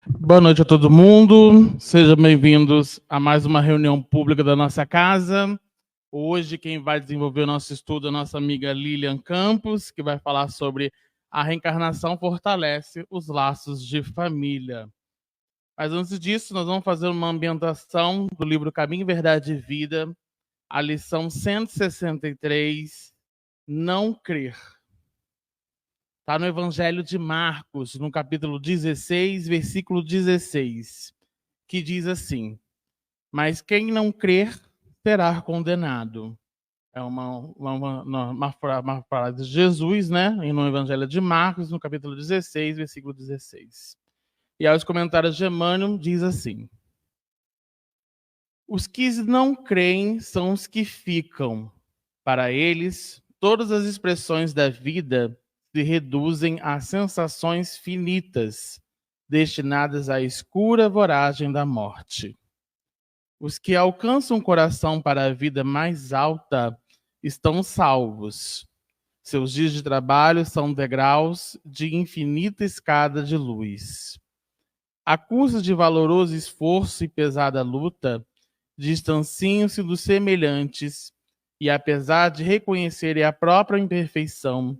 Boa noite a todo mundo, sejam bem-vindos a mais uma reunião pública da nossa casa. Hoje quem vai desenvolver o nosso estudo é a nossa amiga Lilian Campos, que vai falar sobre a reencarnação fortalece os laços de família. Mas antes disso, nós vamos fazer uma ambientação do livro Caminho, Verdade e Vida, a lição 163, Não Crer. Está no Evangelho de Marcos, no capítulo 16, versículo 16, que diz assim: mas quem não crer será condenado. É uma frase de Jesus, né? No Evangelho de Marcos, no capítulo 16, versículo 16. E aí os comentários de Emmanuel diz assim: os que não creem são os que ficam. Para eles, todas as expressões da vida se reduzem a sensações finitas, destinadas à escura voragem da morte. Os que alcançam o coração para a vida mais alta estão salvos. Seus dias de trabalho são degraus de infinita escada de luz. A custa de valoroso esforço e pesada luta, distanciam-se dos semelhantes e, apesar de reconhecerem a própria imperfeição,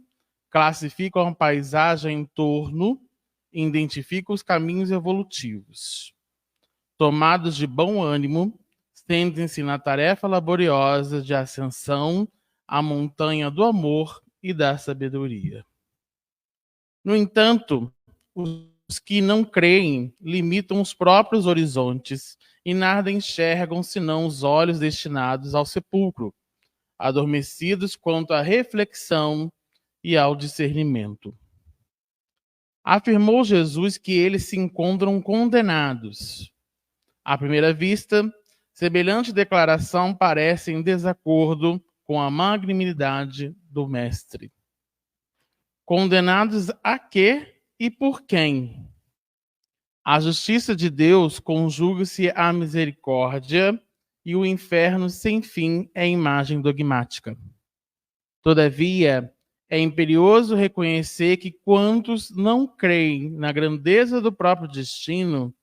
classificam a paisagem em torno e identificam os caminhos evolutivos. Tomados de bom ânimo, sentem-se na tarefa laboriosa de ascensão à montanha do amor e da sabedoria. No entanto, os que não creem limitam os próprios horizontes e nada enxergam senão os olhos destinados ao sepulcro, adormecidos quanto à reflexão e ao discernimento. Afirmou Jesus que eles se encontram condenados. À primeira vista, semelhante declaração parece em desacordo com a magnanimidade do Mestre. Condenados a quê e por quem? A justiça de Deus conjuga-se à misericórdia e o inferno sem fim é imagem dogmática. Todavia, é imperioso reconhecer que quantos não creem na grandeza do próprio destino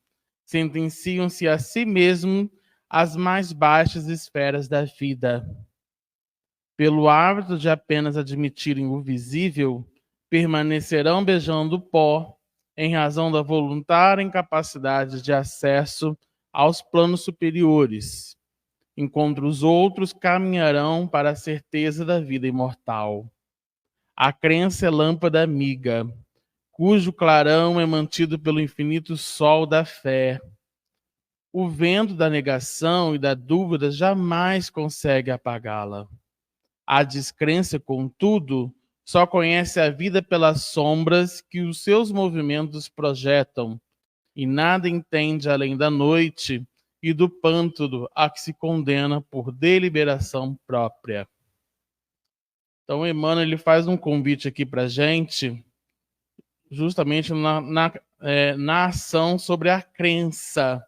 sentenciam-se a si mesmos às mais baixas esferas da vida. Pelo hábito de apenas admitirem o visível, permanecerão beijando o pó em razão da voluntária incapacidade de acesso aos planos superiores, enquanto os outros caminharão para a certeza da vida imortal. A crença é lâmpada amiga, cujo clarão é mantido pelo infinito sol da fé. O vento da negação e da dúvida jamais consegue apagá-la. A descrença, contudo, só conhece a vida pelas sombras que os seus movimentos projetam, e nada entende além da noite e do pântano a que se condena por deliberação própria. Então, Emmanuel ele faz um convite aqui para a gente, justamente na ação sobre a crença.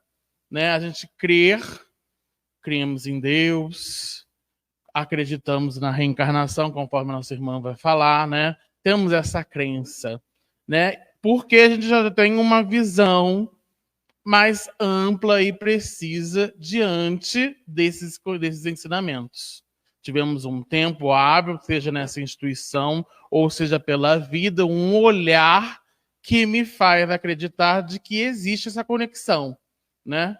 Né? A gente cremos em Deus, acreditamos na reencarnação, conforme a nossa irmã vai falar, né? Temos essa crença, né? Porque a gente já tem uma visão mais ampla e precisa diante desses ensinamentos. Tivemos um tempo hábil, seja nessa instituição, ou seja pela vida, um olhar que me faz acreditar de que existe essa conexão, né?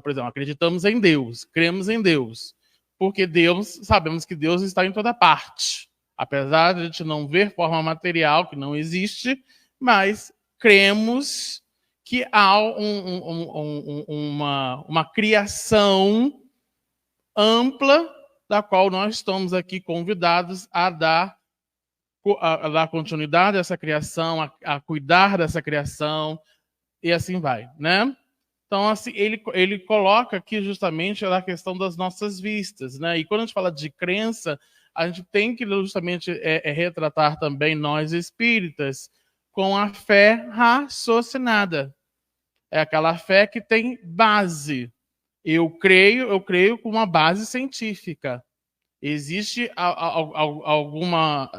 Por exemplo, acreditamos em Deus, cremos em Deus, porque Deus, sabemos que Deus está em toda parte. Apesar de a gente não ver forma material, que não existe, mas cremos que há uma criação ampla da qual nós estamos aqui convidados a dar continuidade a essa criação, a cuidar dessa criação, e assim vai, né? Então, assim, ele coloca aqui justamente a questão das nossas vistas, né? E quando a gente fala de crença, a gente tem que justamente retratar também nós espíritas com a fé raciocinada. É aquela fé que tem base. Eu creio com uma base científica. Existe alguma,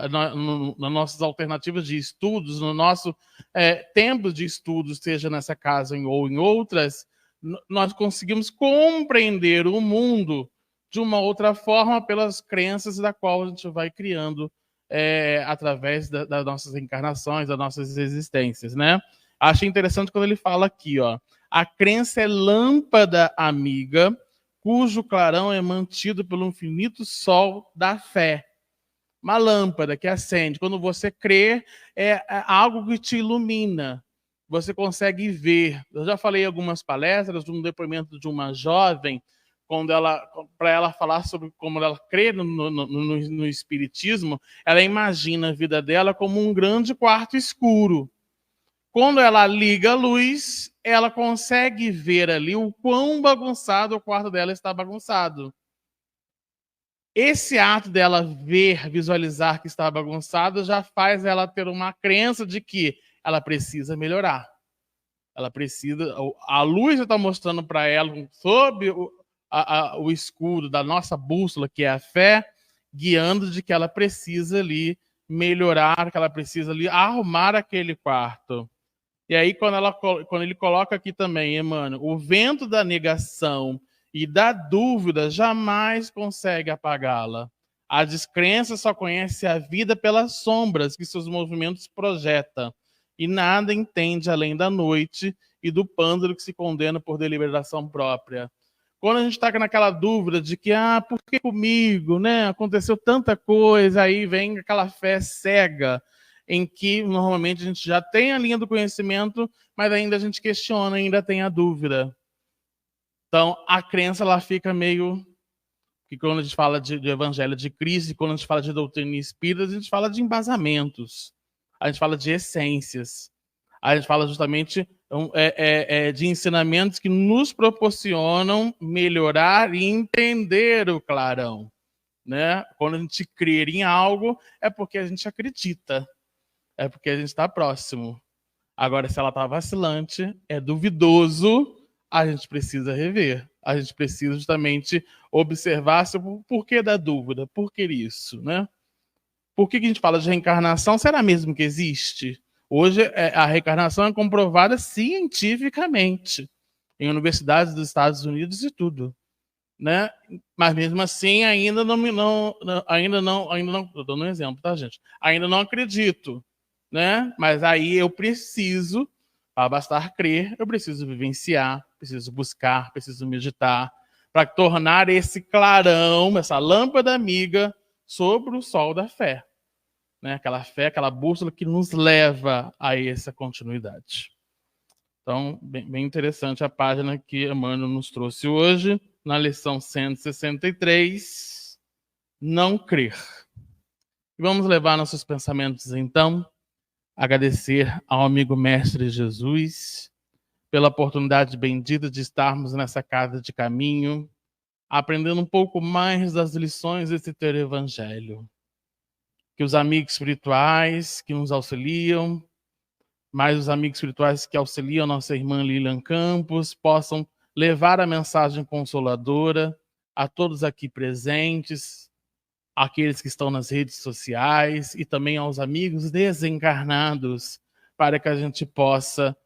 nas nossas alternativas de estudos, no nosso tempo de estudos, seja nessa casa ou em outras, nós conseguimos compreender o mundo de uma outra forma pelas crenças da qual a gente vai criando através das nossas encarnações, das nossas existências, né? Achei interessante quando ele fala aqui, ó, a crença é lâmpada amiga, cujo clarão é mantido pelo infinito sol da fé. Uma lâmpada que acende. Quando você crê, é algo que te ilumina. Você consegue ver. Eu já falei em algumas palestras, um depoimento de uma jovem, para ela falar sobre como ela crê no espiritismo, ela imagina a vida dela como um grande quarto escuro. Quando ela liga a luz, ela consegue ver ali o quão bagunçado o quarto dela está bagunçado. Esse ato dela ver, visualizar que está bagunçado, já faz ela ter uma crença de que ela precisa melhorar. Ela precisa. A luz está mostrando para ela, sob o escudo da nossa bússola, que é a fé, guiando de que ela precisa ali melhorar, que ela precisa ali arrumar aquele quarto. E aí, quando ele coloca aqui também, Emmanuel, o vento da negação e da dúvida jamais consegue apagá-la. A descrença só conhece a vida pelas sombras que seus movimentos projetam, e nada entende além da noite e do pândalo que se condena por deliberação própria. Quando a gente está naquela dúvida de que, por que comigo, né? Aconteceu tanta coisa, aí vem aquela fé cega, em que normalmente a gente já tem a linha do conhecimento, mas ainda a gente questiona, ainda tem a dúvida. Então, a crença ela fica meio... que quando a gente fala de evangelho de Cristo, quando a gente fala de doutrina espírita, a gente fala de embasamentos, a gente fala de essências, a gente fala justamente de ensinamentos que nos proporcionam melhorar e entender o clarão. Né? Quando a gente crer em algo, é porque a gente acredita. É porque a gente está próximo. Agora, se ela está vacilante, é duvidoso, a gente precisa rever. A gente precisa justamente observar o porquê da dúvida, por que isso, né? Por que a gente fala de reencarnação? Será mesmo que existe? Hoje, a reencarnação é comprovada cientificamente em universidades dos Estados Unidos e tudo, né? Mas mesmo assim, ainda não, estou dando um exemplo, tá, gente? Ainda não acredito. Né? Mas aí eu preciso, para bastar crer, eu preciso vivenciar, preciso buscar, preciso meditar, para tornar esse clarão, essa lâmpada amiga, sobre o sol da fé. Né? Aquela fé, aquela bússola que nos leva a essa continuidade. Então, bem interessante a página que Emmanuel nos trouxe hoje, na lição 163, não crer. E vamos levar nossos pensamentos, então, agradecer ao amigo Mestre Jesus pela oportunidade bendita de estarmos nessa casa de caminho, aprendendo um pouco mais das lições desse ter evangelho. Que os amigos espirituais que nos auxiliam, mais os amigos espirituais que auxiliam nossa irmã Lilian Campos, possam levar a mensagem consoladora a todos aqui presentes, aqueles que estão nas redes sociais e também aos amigos desencarnados, para que a gente possa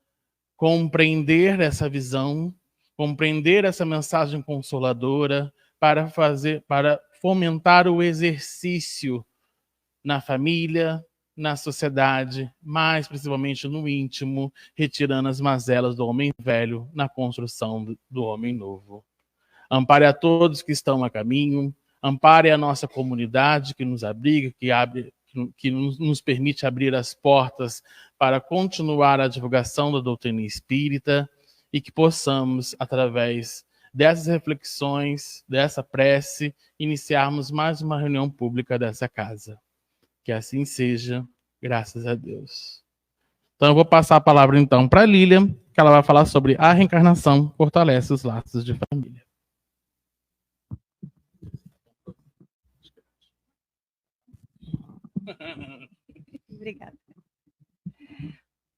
compreender essa visão, compreender essa mensagem consoladora, para fomentar o exercício na família, na sociedade, mais principalmente no íntimo, retirando as mazelas do homem velho na construção do homem novo. Ampare a todos que estão a caminho, ampare a nossa comunidade que nos abriga, que nos permite abrir as portas para continuar a divulgação da doutrina espírita e que possamos, através dessas reflexões, dessa prece, iniciarmos mais uma reunião pública dessa casa. Que assim seja, graças a Deus. Então eu vou passar a palavra então para a Lilian, que ela vai falar sobre a reencarnação fortalece os laços de família. Obrigada.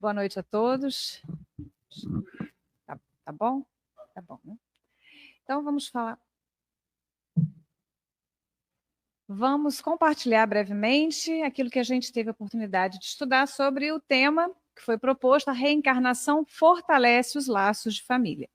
Boa noite a todos. Tá bom? Tá bom, né? Então vamos falar. Vamos compartilhar brevemente aquilo que a gente teve a oportunidade de estudar sobre o tema que foi proposto: a reencarnação fortalece os laços de família.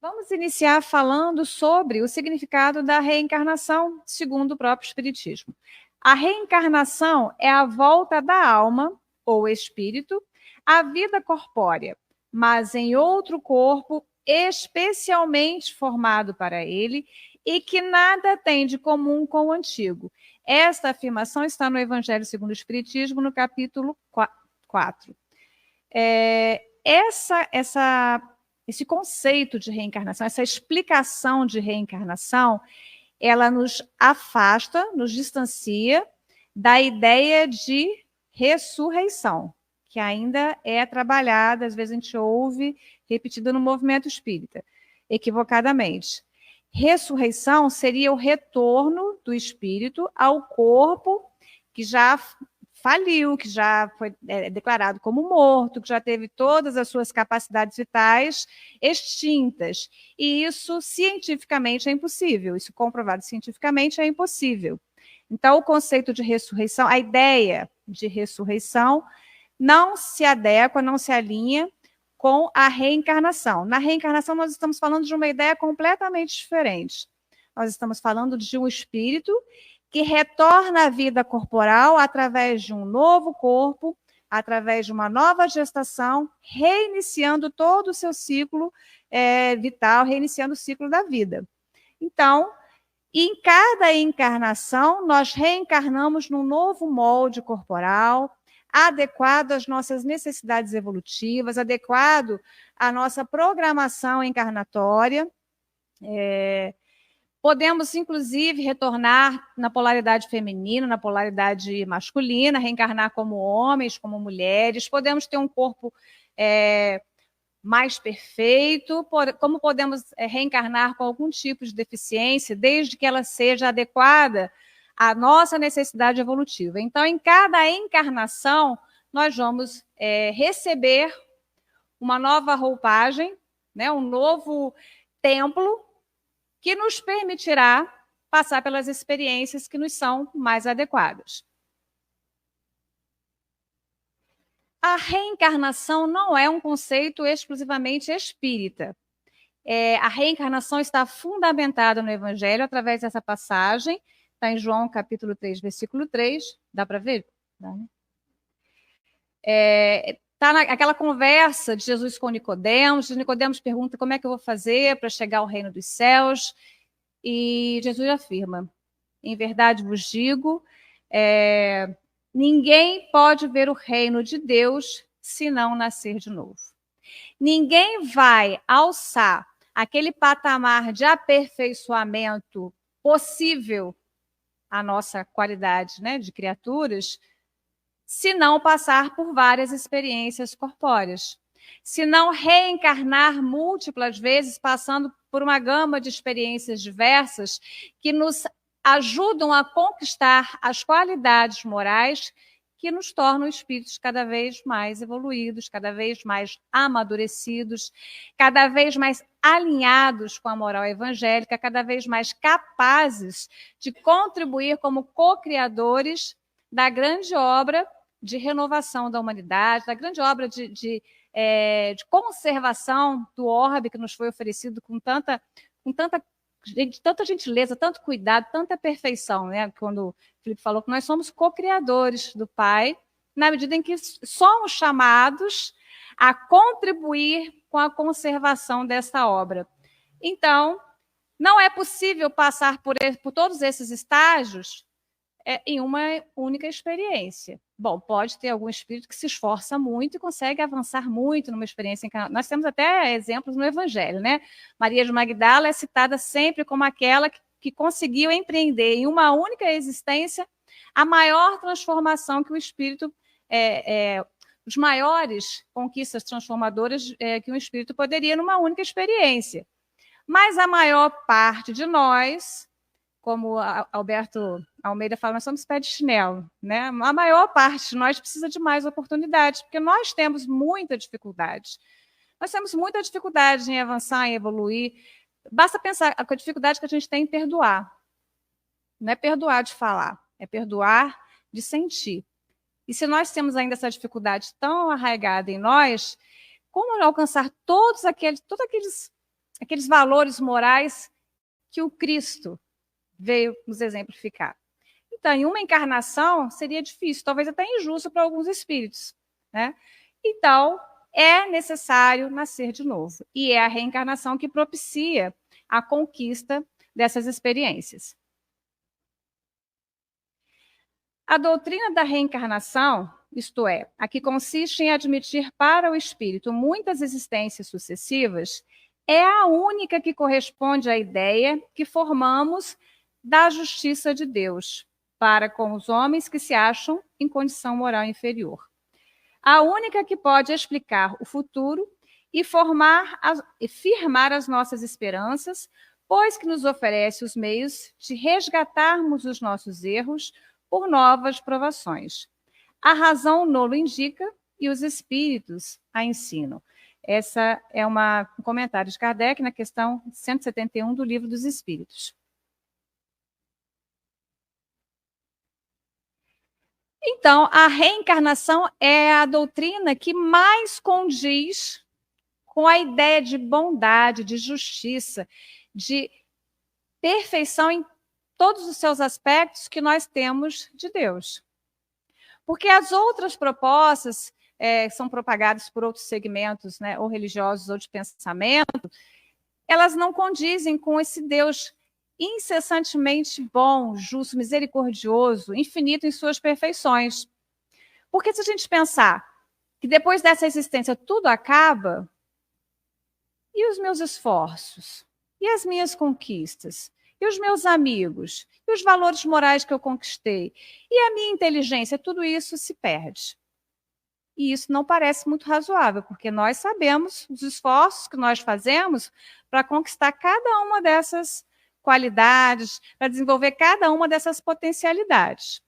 Vamos iniciar falando sobre o significado da reencarnação, segundo o próprio Espiritismo. A reencarnação é a volta da alma, ou espírito, à vida corpórea, mas em outro corpo especialmente formado para ele e que nada tem de comum com o antigo. Esta afirmação está no Evangelho segundo o Espiritismo, no capítulo 4. Esse conceito de reencarnação, essa explicação de reencarnação, ela nos afasta, nos distancia da ideia de ressurreição, que ainda é trabalhada, às vezes a gente ouve, repetida no movimento espírita, equivocadamente. Ressurreição seria o retorno do espírito ao corpo que já faliu, que já foi declarado como morto, que já teve todas as suas capacidades vitais extintas. E isso cientificamente é impossível, isso comprovado cientificamente é impossível. Então, o conceito de ressurreição, a ideia de ressurreição, não se adequa, não se alinha com a reencarnação. Na reencarnação, nós estamos falando de uma ideia completamente diferente. Nós estamos falando de um espírito que retorna à vida corporal através de um novo corpo, através de uma nova gestação, reiniciando todo o seu ciclo vital, reiniciando o ciclo da vida. Então, em cada encarnação, nós reencarnamos num novo molde corporal, adequado às nossas necessidades evolutivas, adequado à nossa programação encarnatória. Podemos, inclusive, retornar na polaridade feminina, na polaridade masculina, reencarnar como homens, como mulheres. Podemos ter um corpo mais perfeito, como podemos reencarnar com algum tipo de deficiência, desde que ela seja adequada à nossa necessidade evolutiva. Então, em cada encarnação, nós vamos receber uma nova roupagem, né, um novo templo, que nos permitirá passar pelas experiências que nos são mais adequadas. A reencarnação não é um conceito exclusivamente espírita. A reencarnação está fundamentada no Evangelho através dessa passagem, está em João capítulo 3, versículo 3. Dá para ver? Dá, né? Está naquela conversa de Jesus com Nicodemos. Nicodemos pergunta como é que eu vou fazer para chegar ao reino dos céus. E Jesus afirma: em verdade vos digo, ninguém pode ver o reino de Deus se não nascer de novo. Ninguém vai alçar aquele patamar de aperfeiçoamento possível à nossa qualidade, né, de criaturas, se não passar por várias experiências corpóreas. Se não reencarnar múltiplas vezes, passando por uma gama de experiências diversas que nos ajudam a conquistar as qualidades morais que nos tornam espíritos cada vez mais evoluídos, cada vez mais amadurecidos, cada vez mais alinhados com a moral evangélica, cada vez mais capazes de contribuir como co-criadores da grande obra de renovação da humanidade, da grande obra de conservação do orbe que nos foi oferecido com tanta gentileza, tanto cuidado, tanta perfeição, né? Quando o Felipe falou que nós somos co-criadores do Pai, na medida em que somos chamados a contribuir com a conservação dessa obra. Então, não é possível passar por todos esses estágios em uma única experiência. Bom, pode ter algum espírito que se esforça muito e consegue avançar muito numa experiência encarnada. Nós temos até exemplos no Evangelho, né? Maria de Magdala é citada sempre como aquela que conseguiu empreender em uma única existência a maior transformação que o espírito, os maiores conquistas transformadoras que um espírito poderia numa única experiência. Mas a maior parte de nós, como Alberto Almeida fala, nós somos pé de chinelo, né? A maior parte de nós precisa de mais oportunidades, porque nós temos muita dificuldade. Nós temos muita dificuldade em avançar, em evoluir. Basta pensar com a dificuldade que a gente tem em perdoar. Não é perdoar de falar, é perdoar de sentir. E se nós temos ainda essa dificuldade tão arraigada em nós, como alcançar todos aqueles valores morais que o Cristo veio nos exemplificar? Então, em uma encarnação, seria difícil, talvez até injusto para alguns espíritos, né? Então, é necessário nascer de novo. E é a reencarnação que propicia a conquista dessas experiências. A doutrina da reencarnação, isto é, a que consiste em admitir para o espírito muitas existências sucessivas, é a única que corresponde à ideia que formamos da justiça de Deus para com os homens que se acham em condição moral inferior. A única que pode explicar o futuro e firmar as nossas esperanças, pois que nos oferece os meios de resgatarmos os nossos erros por novas provações. A razão nolo indica e os espíritos a ensinam. Essa é um comentário de Kardec na questão 171 do Livro dos Espíritos. Então, a reencarnação é a doutrina que mais condiz com a ideia de bondade, de justiça, de perfeição em todos os seus aspectos que nós temos de Deus. Porque as outras propostas são propagadas por outros segmentos, né, ou religiosos ou de pensamento, elas não condizem com esse Deus incessantemente bom, justo, misericordioso, infinito em suas perfeições. Porque se a gente pensar que depois dessa existência tudo acaba, e os meus esforços? E as minhas conquistas? E os meus amigos? E os valores morais que eu conquistei? E a minha inteligência? Tudo isso se perde. E isso não parece muito razoável, porque nós sabemos os esforços que nós fazemos para conquistar cada uma dessas qualidades, para desenvolver cada uma dessas potencialidades.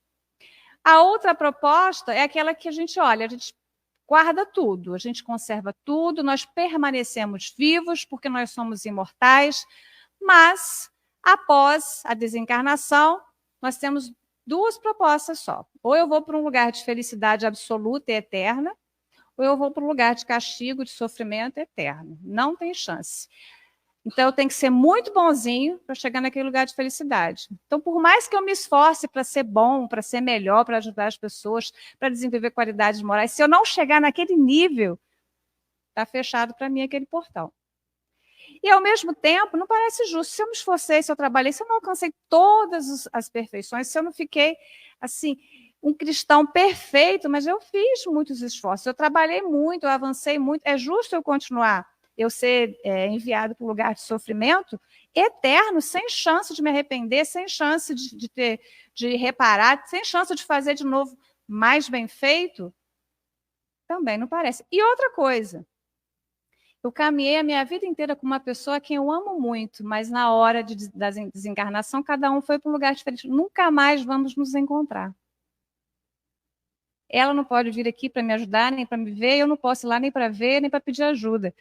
A outra proposta é aquela que a gente olha, a gente guarda tudo, a gente conserva tudo, nós permanecemos vivos porque nós somos imortais, mas após a desencarnação, nós temos duas propostas só. Ou eu vou para um lugar de felicidade absoluta e eterna, ou eu vou para um lugar de castigo, de sofrimento eterno. Não tem chance. Então, eu tenho que ser muito bonzinho para chegar naquele lugar de felicidade. Então, por mais que eu me esforce para ser bom, para ser melhor, para ajudar as pessoas, para desenvolver qualidades morais, se eu não chegar naquele nível, está fechado para mim aquele portão. E, ao mesmo tempo, não parece justo. Se eu me esforcei, se eu trabalhei, se eu não alcancei todas as perfeições, se eu não fiquei, assim, um cristão perfeito, mas eu fiz muitos esforços, eu trabalhei muito, eu avancei muito, é justo eu continuar eu ser enviado para um lugar de sofrimento eterno, sem chance de me arrepender, sem chance de reparar, sem chance de fazer de novo mais bem feito? Também não parece. E outra coisa, eu caminhei a minha vida inteira com uma pessoa a quem eu amo muito, mas na hora da desencarnação, cada um foi para um lugar diferente. Nunca mais vamos nos encontrar. Ela não pode vir aqui para me ajudar, nem para me ver, eu não posso ir lá nem para ver, nem para pedir ajuda.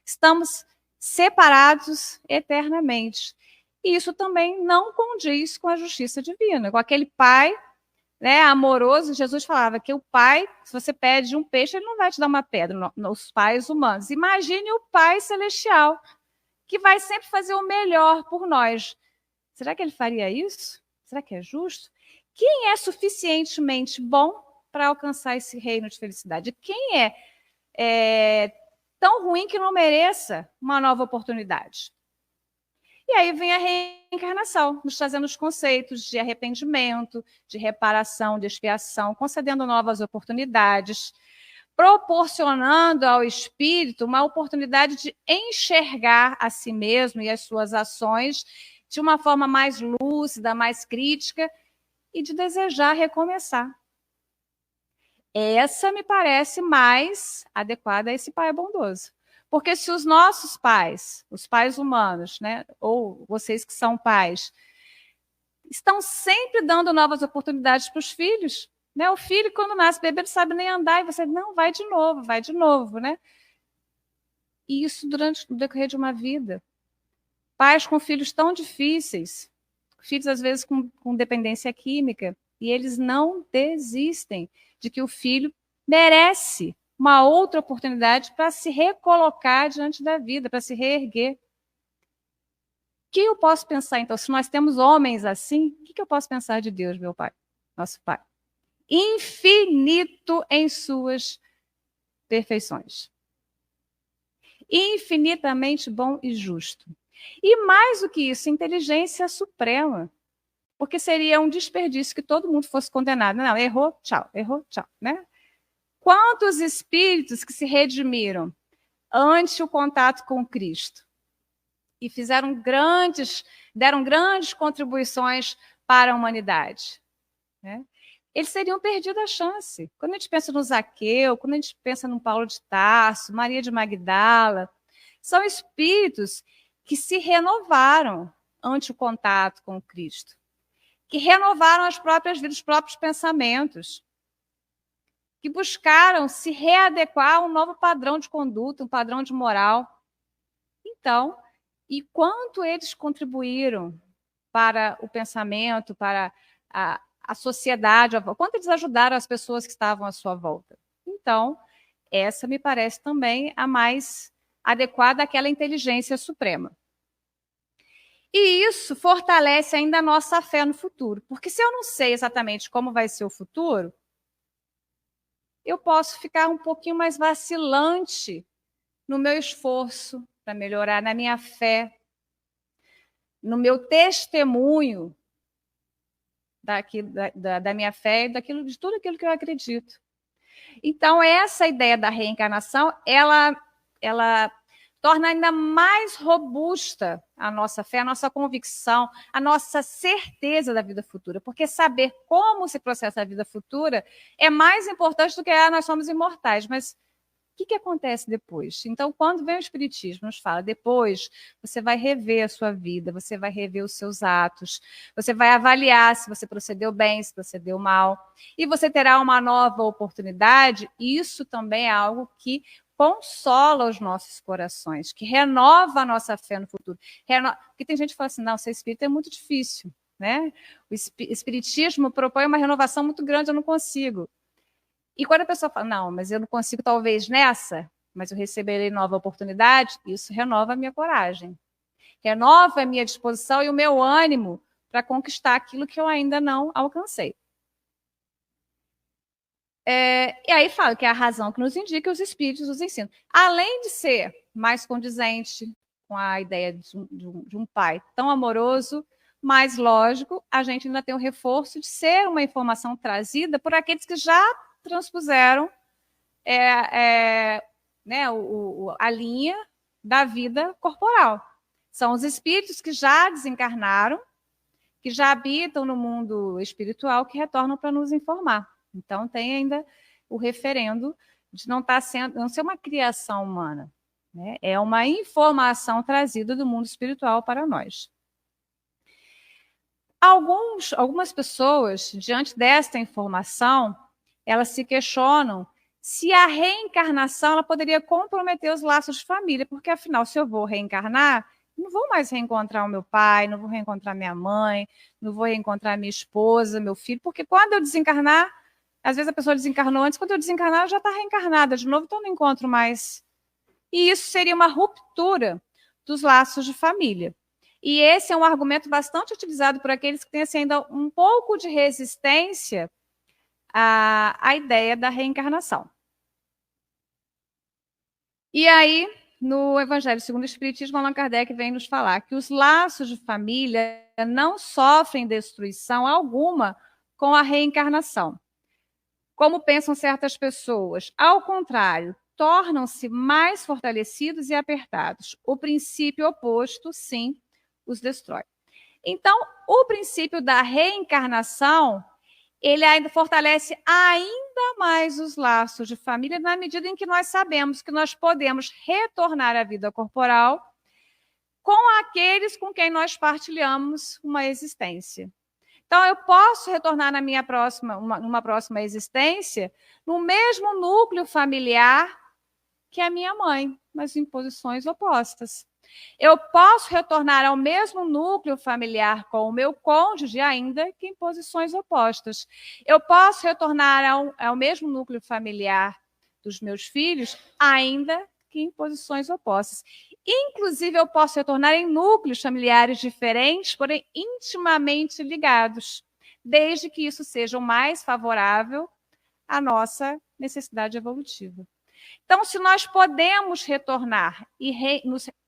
Estamos separados eternamente. E isso também não condiz com a justiça divina, com aquele pai, né, amoroso. Jesus falava que o pai, se você pede um peixe, ele não vai te dar uma pedra, os pais humanos. Imagine o pai celestial, que vai sempre fazer o melhor por nós. Será que ele faria isso? Será que é justo? Quem é suficientemente bom para alcançar esse reino de felicidade? Quem é tão ruim que não mereça uma nova oportunidade? E aí vem a reencarnação, nos trazendo os conceitos de arrependimento, de reparação, de expiação, concedendo novas oportunidades, proporcionando ao espírito uma oportunidade de enxergar a si mesmo e as suas ações de uma forma mais lúcida, mais crítica e de desejar recomeçar. Essa me parece mais adequada a esse pai bondoso. Porque se os nossos pais, os pais humanos, né, ou vocês que são pais, estão sempre dando novas oportunidades para os filhos, né? O filho, quando nasce bebê, não sabe nem andar, e você, não, vai de novo, né? E isso durante o decorrer de uma vida. Pais com filhos tão difíceis, filhos às vezes com dependência química, e eles não desistem de que o filho merece uma outra oportunidade para se recolocar diante da vida, para se reerguer. O que eu posso pensar, então, se nós temos homens assim, o que eu posso pensar de Deus, meu Pai, nosso Pai? Infinito em suas perfeições. Infinitamente bom e justo. E mais do que isso, inteligência suprema. Porque seria um desperdício que todo mundo fosse condenado. Não, errou, tchau, né? Quantos espíritos que se redimiram ante o contato com Cristo e deram grandes contribuições para a humanidade, né? Eles teriam perdido a chance. Quando a gente pensa no Zaqueu, quando a gente pensa no Paulo de Tarso, Maria de Magdala, são espíritos que se renovaram ante o contato com Cristo, que renovaram as próprias vidas, os próprios pensamentos, que buscaram se readequar a um novo padrão de conduta, um padrão de moral. Então, e quanto eles contribuíram para o pensamento, para a sociedade, quanto eles ajudaram as pessoas que estavam à sua volta. Então, essa me parece também a mais adequada àquela inteligência suprema. E isso fortalece ainda a nossa fé no futuro, porque se eu não sei exatamente como vai ser o futuro, eu posso ficar um pouquinho mais vacilante no meu esforço para melhorar na minha fé, no meu testemunho da minha fé e de tudo aquilo que eu acredito. Então, essa ideia da reencarnação, ela torna ainda mais robusta a nossa fé, a nossa convicção, a nossa certeza da vida futura, porque saber como se processa a vida futura é mais importante do que nós somos imortais, mas o que acontece depois? Então, quando vem o Espiritismo, nos fala, depois você vai rever a sua vida, você vai rever os seus atos, você vai avaliar se você procedeu bem, se procedeu mal, e você terá uma nova oportunidade. Isso também é algo que consola os nossos corações, que renova a nossa fé no futuro. Porque tem gente que fala assim, não, ser espírita é muito difícil, né? O Espiritismo propõe uma renovação muito grande, eu não consigo. E quando a pessoa fala, não, mas eu não consigo talvez nessa, mas eu receberei nova oportunidade, isso renova a minha coragem, renova a minha disposição e o meu ânimo para conquistar aquilo que eu ainda não alcancei. E aí fala que é a razão que nos indica, os espíritos nos ensinam. Além de ser mais condizente com a ideia de um pai tão amoroso, mais lógico, a gente ainda tem o reforço de ser uma informação trazida por aqueles que já transpuseram né, a linha da vida corporal. São os espíritos que já desencarnaram, que já habitam no mundo espiritual, que retornam para nos informar. Então, tem ainda o referendo de não ser uma criação humana, né? É uma informação trazida do mundo espiritual para nós. Algumas pessoas, diante desta informação, elas se questionam se a reencarnação ela poderia comprometer os laços de família, porque, afinal, se eu vou reencarnar, não vou mais reencontrar o meu pai, não vou reencontrar minha mãe, não vou reencontrar minha esposa, meu filho, porque quando eu desencarnar, às vezes a pessoa desencarnou antes, quando eu desencarnar, ela já está reencarnada de novo, então não encontro mais. E isso seria uma ruptura dos laços de família. E esse é um argumento bastante utilizado por aqueles que têm assim, ainda um pouco de resistência à ideia da reencarnação. E aí, no Evangelho segundo o Espiritismo, Allan Kardec vem nos falar que os laços de família não sofrem destruição alguma com a reencarnação, como pensam certas pessoas. Ao contrário, tornam-se mais fortalecidos e apertados. O princípio oposto, sim, os destrói. Então, o princípio da reencarnação, ele ainda fortalece ainda mais os laços de família, na medida em que nós sabemos que nós podemos retornar à vida corporal com aqueles com quem nós partilhamos uma existência. Então, eu posso retornar numa próxima existência no mesmo núcleo familiar que a minha mãe, mas em posições opostas. Eu posso retornar ao mesmo núcleo familiar com o meu cônjuge, ainda que em posições opostas. Eu posso retornar ao mesmo núcleo familiar dos meus filhos, ainda que em posições opostas. Inclusive, eu posso retornar em núcleos familiares diferentes, porém intimamente ligados, desde que isso seja o mais favorável à nossa necessidade evolutiva. Então, se nós podemos retornar,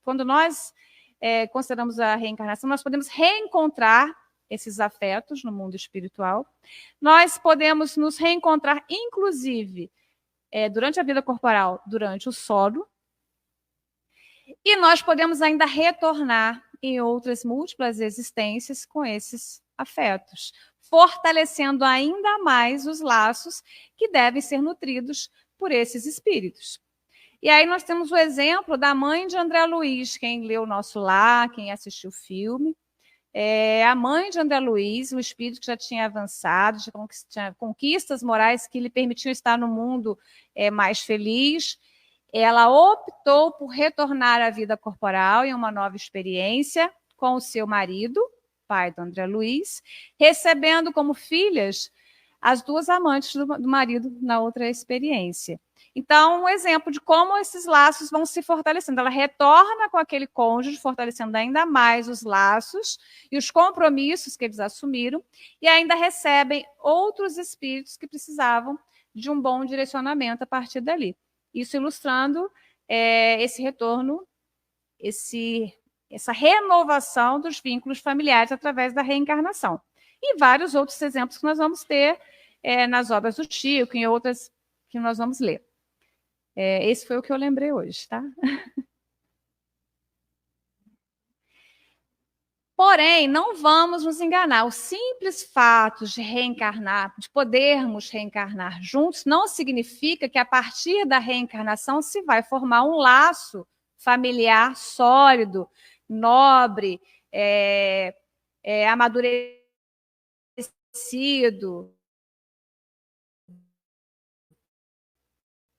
quando nós consideramos a reencarnação, nós podemos reencontrar esses afetos no mundo espiritual, nós podemos nos reencontrar, inclusive, durante a vida corporal, durante o sono, e nós podemos ainda retornar em outras múltiplas existências com esses afetos, fortalecendo ainda mais os laços que devem ser nutridos por esses espíritos. E aí nós temos o exemplo da mãe de André Luiz, quem leu o Nosso Lar, quem assistiu o filme. A mãe de André Luiz, um espírito que já tinha avançado, tinha conquistas morais que lhe permitiam estar no mundo mais feliz. Ela optou por retornar à vida corporal em uma nova experiência com o seu marido, pai do André Luiz, recebendo como filhas as duas amantes do marido na outra experiência. Então, um exemplo de como esses laços vão se fortalecendo. Ela retorna com aquele cônjuge, fortalecendo ainda mais os laços e os compromissos que eles assumiram, e ainda recebem outros espíritos que precisavam de um bom direcionamento a partir dali. Isso ilustrando esse retorno, essa renovação dos vínculos familiares através da reencarnação. E vários outros exemplos que nós vamos ter nas obras do Chico, em outras que nós vamos ler. Esse foi o que eu lembrei hoje, tá? Porém, não vamos nos enganar. O simples fato de reencarnar, de podermos reencarnar juntos, não significa que a partir da reencarnação se vai formar um laço familiar sólido, nobre, amadurecido.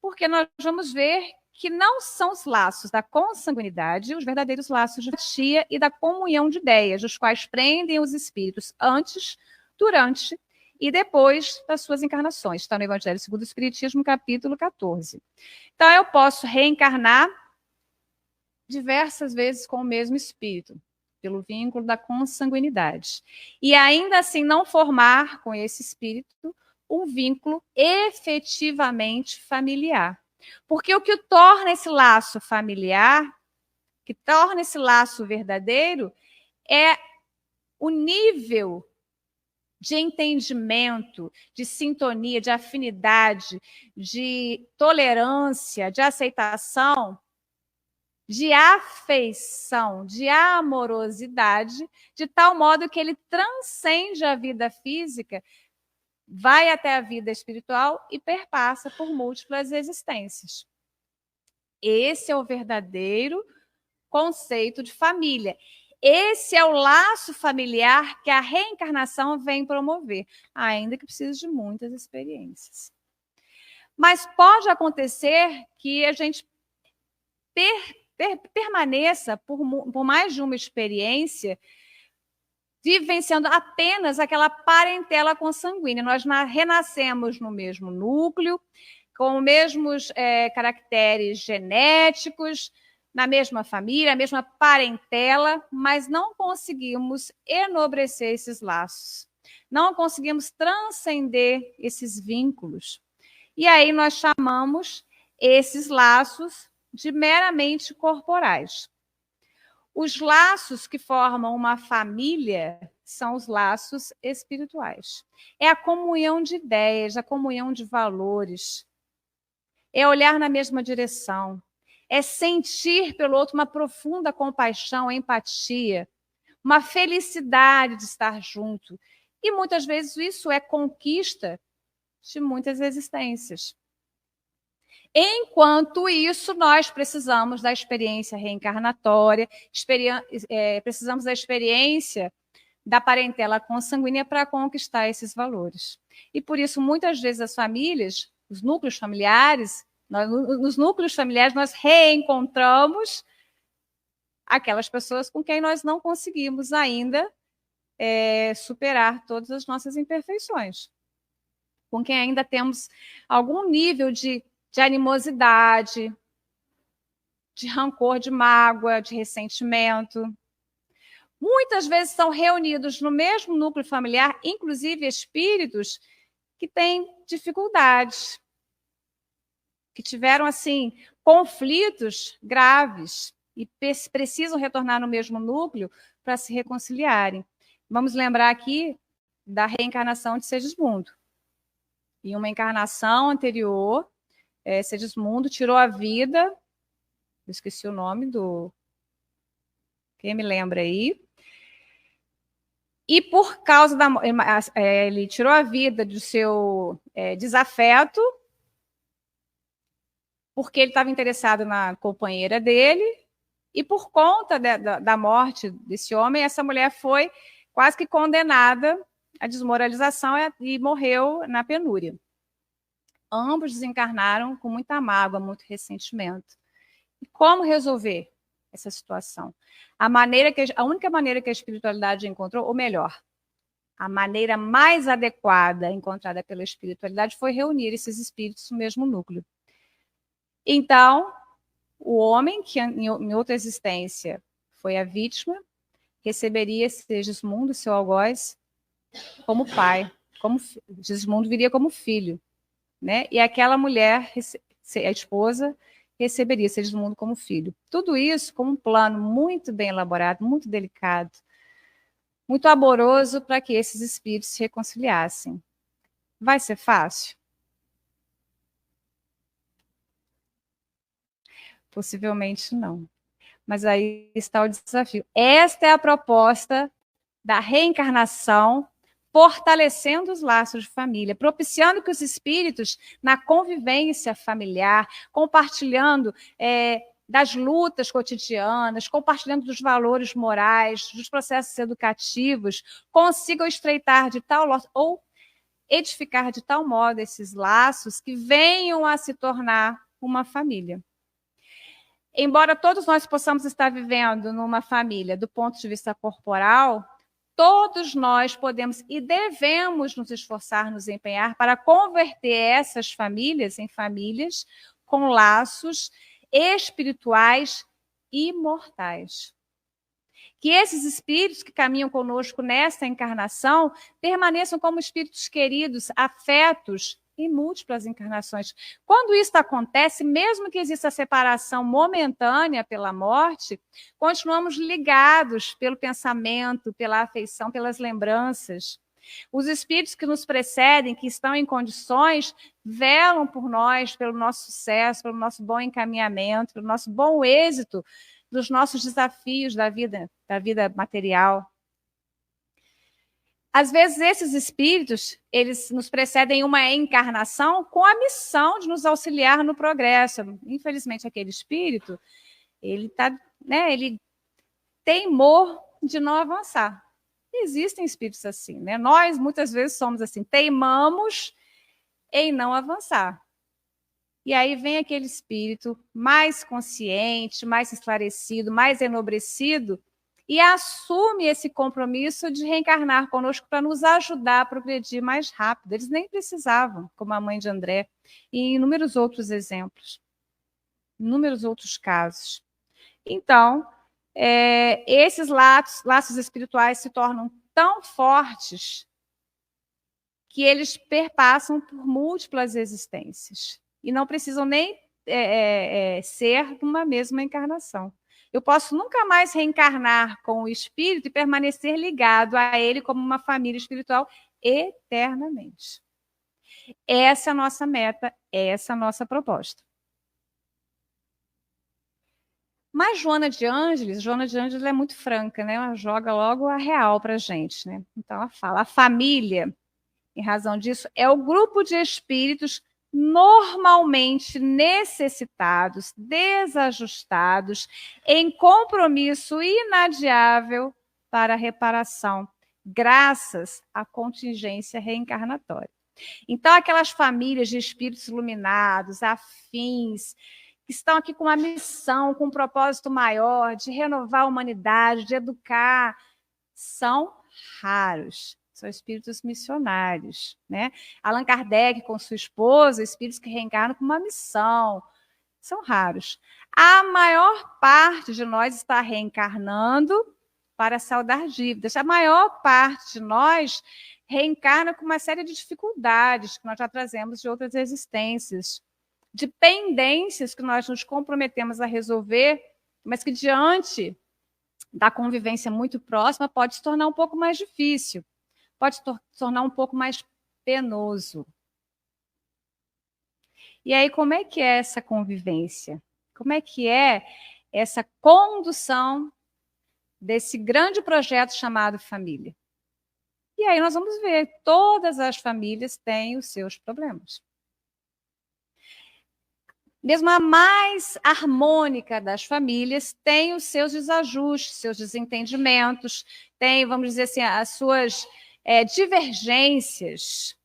Porque nós vamos ver que não são os laços da consanguinidade os verdadeiros laços de empatia e da comunhão de ideias, os quais prendem os espíritos antes, durante e depois das suas encarnações. Está no Evangelho segundo o Espiritismo, capítulo 14. Então, eu posso reencarnar diversas vezes com o mesmo espírito, pelo vínculo da consanguinidade. E ainda assim não formar com esse espírito um vínculo efetivamente familiar. Porque o que torna esse laço familiar, que torna esse laço verdadeiro, é o nível de entendimento, de sintonia, de afinidade, de tolerância, de aceitação, de afeição, de amorosidade, de tal modo que ele transcende a vida física, vai até a vida espiritual e perpassa por múltiplas existências. Esse é o verdadeiro conceito de família. Esse é o laço familiar que a reencarnação vem promover, ainda que precise de muitas experiências. Mas pode acontecer que a gente permaneça por mais de uma experiência vivenciando apenas aquela parentela consanguínea. Nós renascemos no mesmo núcleo, com os mesmos caracteres genéticos, na mesma família, a mesma parentela, mas não conseguimos enobrecer esses laços. Não conseguimos transcender esses vínculos. E aí nós chamamos esses laços de meramente corporais. Os laços que formam uma família são os laços espirituais. É a comunhão de ideias, a comunhão de valores. É olhar na mesma direção. É sentir pelo outro uma profunda compaixão, empatia, uma felicidade de estar junto. E muitas vezes isso é conquista de muitas existências. Enquanto isso, nós precisamos da experiência reencarnatória, precisamos da experiência da parentela consanguínea para conquistar esses valores. E por isso, muitas vezes, as famílias, os núcleos familiares, nos núcleos familiares, nós reencontramos aquelas pessoas com quem nós não conseguimos ainda superar todas as nossas imperfeições, com quem ainda temos algum nível de animosidade, de rancor, de mágoa, de ressentimento. Muitas vezes são reunidos no mesmo núcleo familiar, inclusive espíritos que têm dificuldades, que tiveram, assim, conflitos graves e precisam retornar no mesmo núcleo para se reconciliarem. Vamos lembrar aqui da reencarnação de Segismundo. Em uma encarnação anterior, Segismundo tirou a vida, eu esqueci o nome do... Quem me lembra aí? E por causa da... ele tirou a vida do seu desafeto, porque ele estava interessado na companheira dele, e por conta da morte desse homem, essa mulher foi quase que condenada à desmoralização e morreu na penúria. Ambos desencarnaram com muita mágoa, muito ressentimento. E como resolver essa situação? A única maneira que a espiritualidade encontrou, ou melhor, a maneira mais adequada encontrada pela espiritualidade foi reunir esses espíritos no mesmo núcleo. Então, o homem, que em outra existência foi a vítima, receberia Segismundo, seu algoz, como pai. Segismundo viria como filho, né? E aquela mulher, a esposa, receberia Segismundo como filho. Tudo isso com um plano muito bem elaborado, muito delicado, muito amoroso para que esses espíritos se reconciliassem. Vai ser fácil? Possivelmente não. Mas aí está o desafio. Esta é a proposta da reencarnação, fortalecendo os laços de família, propiciando que os espíritos, na convivência familiar, compartilhando das lutas cotidianas, compartilhando dos valores morais, dos processos educativos, consigam estreitar de tal ou edificar de tal modo esses laços que venham a se tornar uma família. Embora todos nós possamos estar vivendo numa família do ponto de vista corporal, todos nós podemos e devemos nos esforçar, nos empenhar para converter essas famílias em famílias com laços espirituais imortais. Que esses espíritos que caminham conosco nesta encarnação permaneçam como espíritos queridos, afetos em múltiplas encarnações. Quando isso acontece, mesmo que exista a separação momentânea pela morte, continuamos ligados pelo pensamento, pela afeição, pelas lembranças. Os espíritos que nos precedem, que estão em condições, velam por nós, pelo nosso sucesso, pelo nosso bom encaminhamento, pelo nosso bom êxito dos nossos desafios da vida material. Às vezes, esses espíritos, eles nos precedem em uma encarnação com a missão de nos auxiliar no progresso. Infelizmente, aquele espírito, ele teimou de não avançar. Existem espíritos assim, né? Nós, muitas vezes, somos assim, teimamos em não avançar. E aí vem aquele espírito mais consciente, mais esclarecido, mais enobrecido, e assume esse compromisso de reencarnar conosco para nos ajudar a progredir mais rápido. Eles nem precisavam, como a mãe de André, e inúmeros outros exemplos, inúmeros outros casos. Então, esses laços espirituais se tornam tão fortes que eles perpassam por múltiplas existências e não precisam nem ser uma mesma encarnação. Eu posso nunca mais reencarnar com o espírito e permanecer ligado a ele como uma família espiritual eternamente. Essa é a nossa meta, essa é a nossa proposta. Mas Joana de Ângeles é muito franca, né? Ela joga logo a real para a gente, né? Então ela fala, a família, em razão disso, é o grupo de espíritos normalmente necessitados, desajustados, em compromisso inadiável para a reparação, graças à contingência reencarnatória. Então, aquelas famílias de espíritos iluminados, afins, que estão aqui com uma missão, com um propósito maior, de renovar a humanidade, de educar, são raros. São espíritos missionários, né? Allan Kardec, com sua esposa, espíritos que reencarnam com uma missão, são raros. A maior parte de nós está reencarnando para saldar dívidas. A maior parte de nós reencarna com uma série de dificuldades que nós já trazemos de outras existências, de pendências que nós nos comprometemos a resolver, mas que diante da convivência muito próxima pode se tornar um pouco mais difícil, pode se tornar um pouco mais penoso. E aí, como é que é essa convivência? Como é que é essa condução desse grande projeto chamado família? E aí nós vamos ver, todas as famílias têm os seus problemas. Mesmo a mais harmônica das famílias tem os seus desajustes, seus desentendimentos, tem, vamos dizer assim, as suas divergências.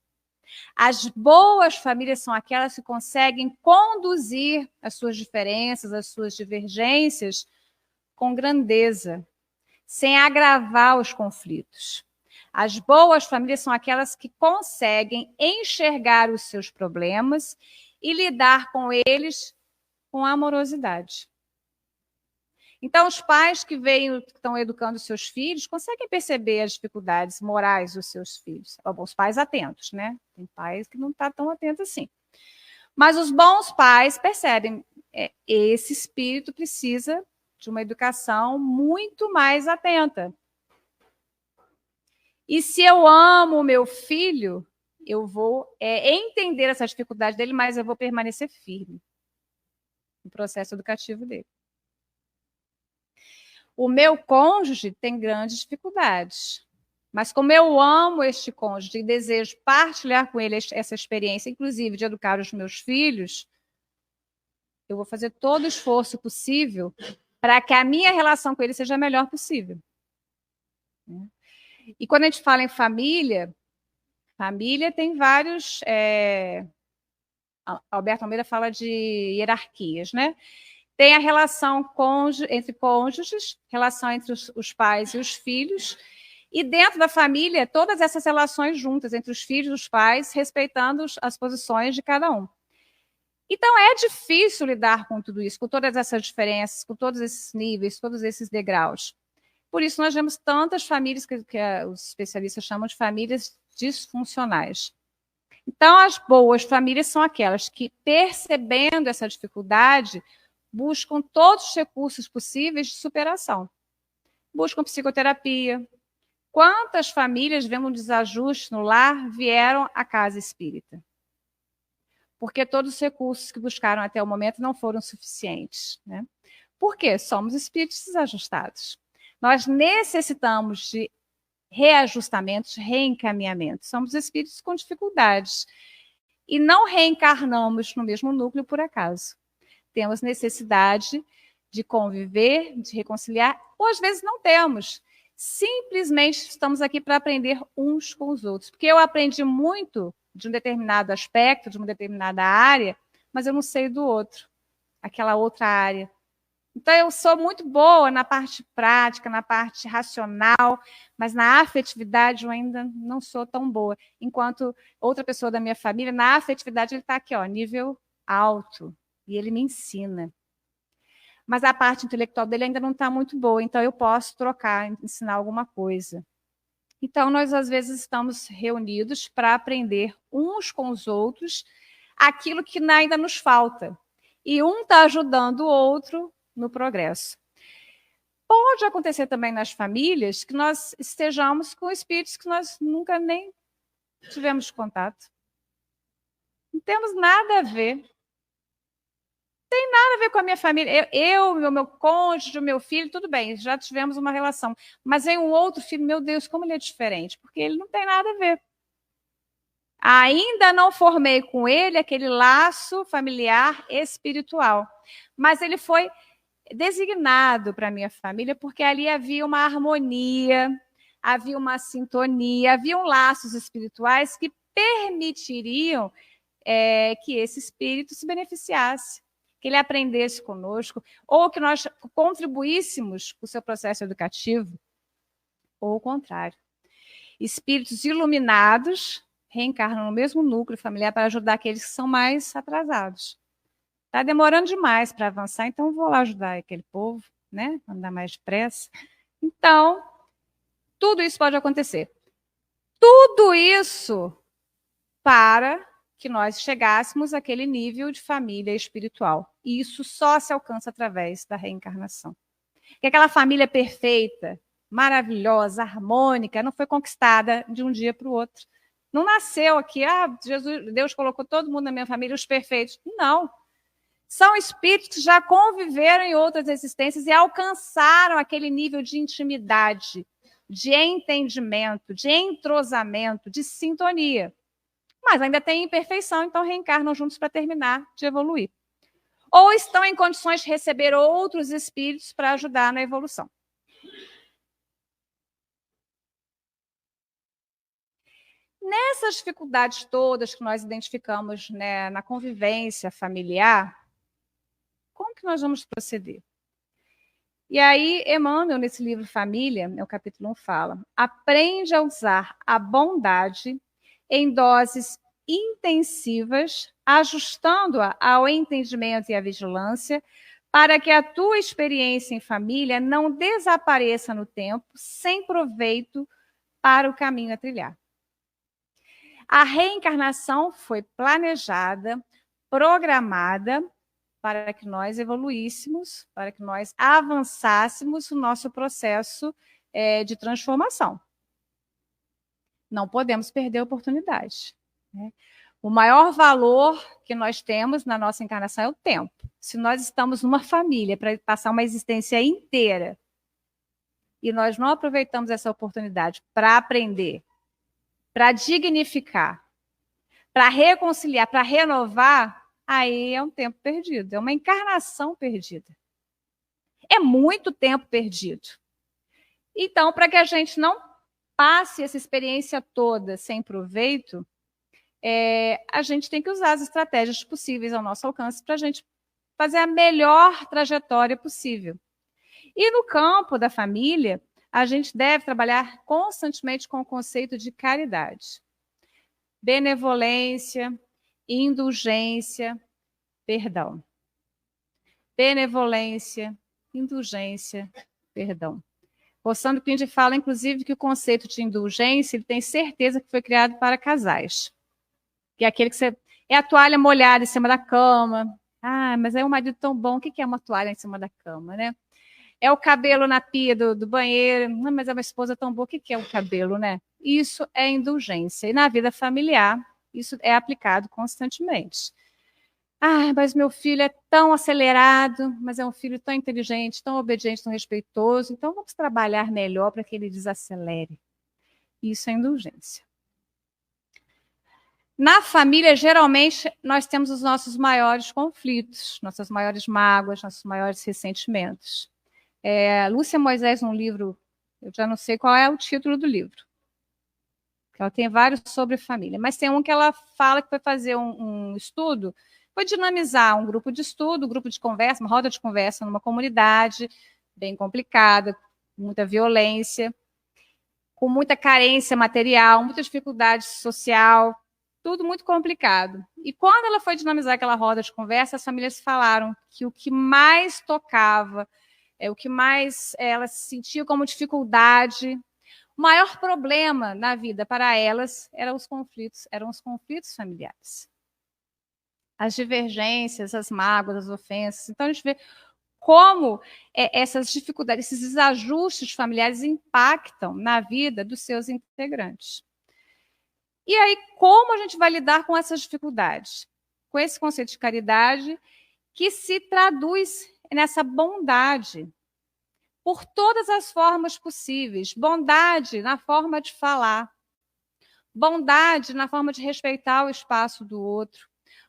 As boas famílias são aquelas que conseguem conduzir as suas diferenças, as suas divergências com grandeza, sem agravar os conflitos. As boas famílias são aquelas que conseguem enxergar os seus problemas e lidar com eles com amorosidade. Então, os pais que estão educando os seus filhos conseguem perceber as dificuldades morais dos seus filhos. Os pais atentos, né? Tem pais que não estão tão atentos assim. Mas os bons pais percebem, esse espírito precisa de uma educação muito mais atenta. E se eu amo o meu filho, eu vou entender essa dificuldade dele, mas eu vou permanecer firme no processo educativo dele. O meu cônjuge tem grandes dificuldades, mas como eu amo este cônjuge e desejo partilhar com ele essa experiência, inclusive de educar os meus filhos, eu vou fazer todo o esforço possível para que a minha relação com ele seja a melhor possível. E quando a gente fala em família tem vários... Alberto Almeida fala de hierarquias, né? Tem a relação entre cônjuges, relação entre os pais e os filhos, e dentro da família, todas essas relações juntas, entre os filhos e os pais, respeitando as posições de cada um. Então, é difícil lidar com tudo isso, com todas essas diferenças, com todos esses níveis, todos esses degraus. Por isso, nós vemos tantas famílias que os especialistas chamam de famílias disfuncionais. Então, as boas famílias são aquelas que, percebendo essa dificuldade, buscam todos os recursos possíveis de superação. Buscam psicoterapia. Quantas famílias, vendo um desajuste no lar, vieram à casa espírita? Porque todos os recursos que buscaram até o momento não foram suficientes, né? Por quê? Somos espíritos desajustados. Nós necessitamos de reajustamentos, reencaminhamentos. Somos espíritos com dificuldades. E não reencarnamos no mesmo núcleo por acaso. Temos necessidade de conviver, de reconciliar, ou às vezes não temos. Simplesmente estamos aqui para aprender uns com os outros. Porque eu aprendi muito de um determinado aspecto, de uma determinada área, mas eu não sei do outro, aquela outra área. Então, eu sou muito boa na parte prática, na parte racional, mas na afetividade eu ainda não sou tão boa. Enquanto outra pessoa da minha família, na afetividade, ele está aqui, ó, nível alto. E ele me ensina. Mas a parte intelectual dele ainda não está muito boa, então eu posso trocar, ensinar alguma coisa. Então, nós, às vezes, estamos reunidos para aprender uns com os outros aquilo que ainda nos falta. E um está ajudando o outro no progresso. Pode acontecer também nas famílias que nós estejamos com espíritos que nós nunca nem tivemos contato. Não temos nada a ver. Tem nada a ver com a minha família. O meu cônjuge, o meu filho, tudo bem, já tivemos uma relação. Mas vem um outro filho, meu Deus, como ele é diferente, porque ele não tem nada a ver. Ainda não formei com ele aquele laço familiar espiritual, mas ele foi designado para a minha família porque ali havia uma harmonia, havia uma sintonia, haviam laços espirituais que permitiriam que esse espírito se beneficiasse, que ele aprendesse conosco, ou que nós contribuíssemos com o seu processo educativo, ou o contrário. Espíritos iluminados reencarnam no mesmo núcleo familiar para ajudar aqueles que são mais atrasados. Está demorando demais para avançar, então vou lá ajudar aquele povo, né? Andar mais depressa. Então, tudo isso pode acontecer. Tudo isso para que nós chegássemos àquele nível de família espiritual. E isso só se alcança através da reencarnação. Porque aquela família perfeita, maravilhosa, harmônica, não foi conquistada de um dia para o outro. Não nasceu aqui, Deus colocou todo mundo na minha família, os perfeitos. Não. São espíritos que já conviveram em outras existências e alcançaram aquele nível de intimidade, de entendimento, de entrosamento, de sintonia. Mas ainda tem imperfeição, então reencarnam juntos para terminar de evoluir. Ou estão em condições de receber outros espíritos para ajudar na evolução. Nessas dificuldades todas que nós identificamos, né, na convivência familiar, como que nós vamos proceder? E aí, Emmanuel, nesse livro Família, no capítulo 1, fala: aprende a usar a bondade em doses intensivas, ajustando-a ao entendimento e à vigilância, para que a tua experiência em família não desapareça no tempo, sem proveito para o caminho a trilhar. A reencarnação foi planejada, programada, para que nós evoluíssemos, para que nós avançássemos no nosso processo de transformação. Não podemos perder a oportunidade, né? O maior valor que nós temos na nossa encarnação é o tempo. Se nós estamos numa família para passar uma existência inteira e nós não aproveitamos essa oportunidade para aprender, para dignificar, para reconciliar, para renovar, aí é um tempo perdido, é uma encarnação perdida. É muito tempo perdido. Então, para que a gente não passe essa experiência toda sem proveito, a gente tem que usar as estratégias possíveis ao nosso alcance para a gente fazer a melhor trajetória possível. E no campo da família, a gente deve trabalhar constantemente com o conceito de caridade. Benevolência, indulgência, perdão. Benevolência, indulgência, perdão. Rossano Pinto fala, inclusive, que o conceito de indulgência ele tem certeza que foi criado para casais. Que é aquele que você... É a toalha molhada em cima da cama. Ah, mas é um marido tão bom. O que é uma toalha em cima da cama, né? É o cabelo na pia do banheiro. Ah, mas é uma esposa tão boa. O que é o cabelo, né? Isso é indulgência. E na vida familiar, isso é aplicado constantemente. Ah, mas meu filho é tão acelerado, mas é um filho tão inteligente, tão obediente, tão respeitoso. Então, vamos trabalhar melhor para que ele desacelere. Isso é indulgência. Na família, geralmente, nós temos os nossos maiores conflitos, nossas maiores mágoas, nossos maiores ressentimentos. Lúcia Moisés, num livro, eu já não sei qual é o título do livro, ela tem vários sobre família, mas tem um que ela fala que foi fazer um estudo, foi dinamizar um grupo de estudo, um grupo de conversa, uma roda de conversa numa comunidade bem complicada, com muita violência, com muita carência material, muita dificuldade social, tudo muito complicado. E quando ela foi dinamizar aquela roda de conversa, as famílias falaram que o que mais tocava, o que mais elas sentiam como dificuldade, o maior problema na vida para elas eram os conflitos familiares. As divergências, as mágoas, as ofensas. Então, a gente vê como essas dificuldades, esses desajustes familiares impactam na vida dos seus integrantes. E aí, como a gente vai lidar com essas dificuldades? Com esse conceito de caridade que se traduz nessa bondade, por todas as formas possíveis. Bondade na forma de falar, bondade na forma de respeitar o espaço do outro,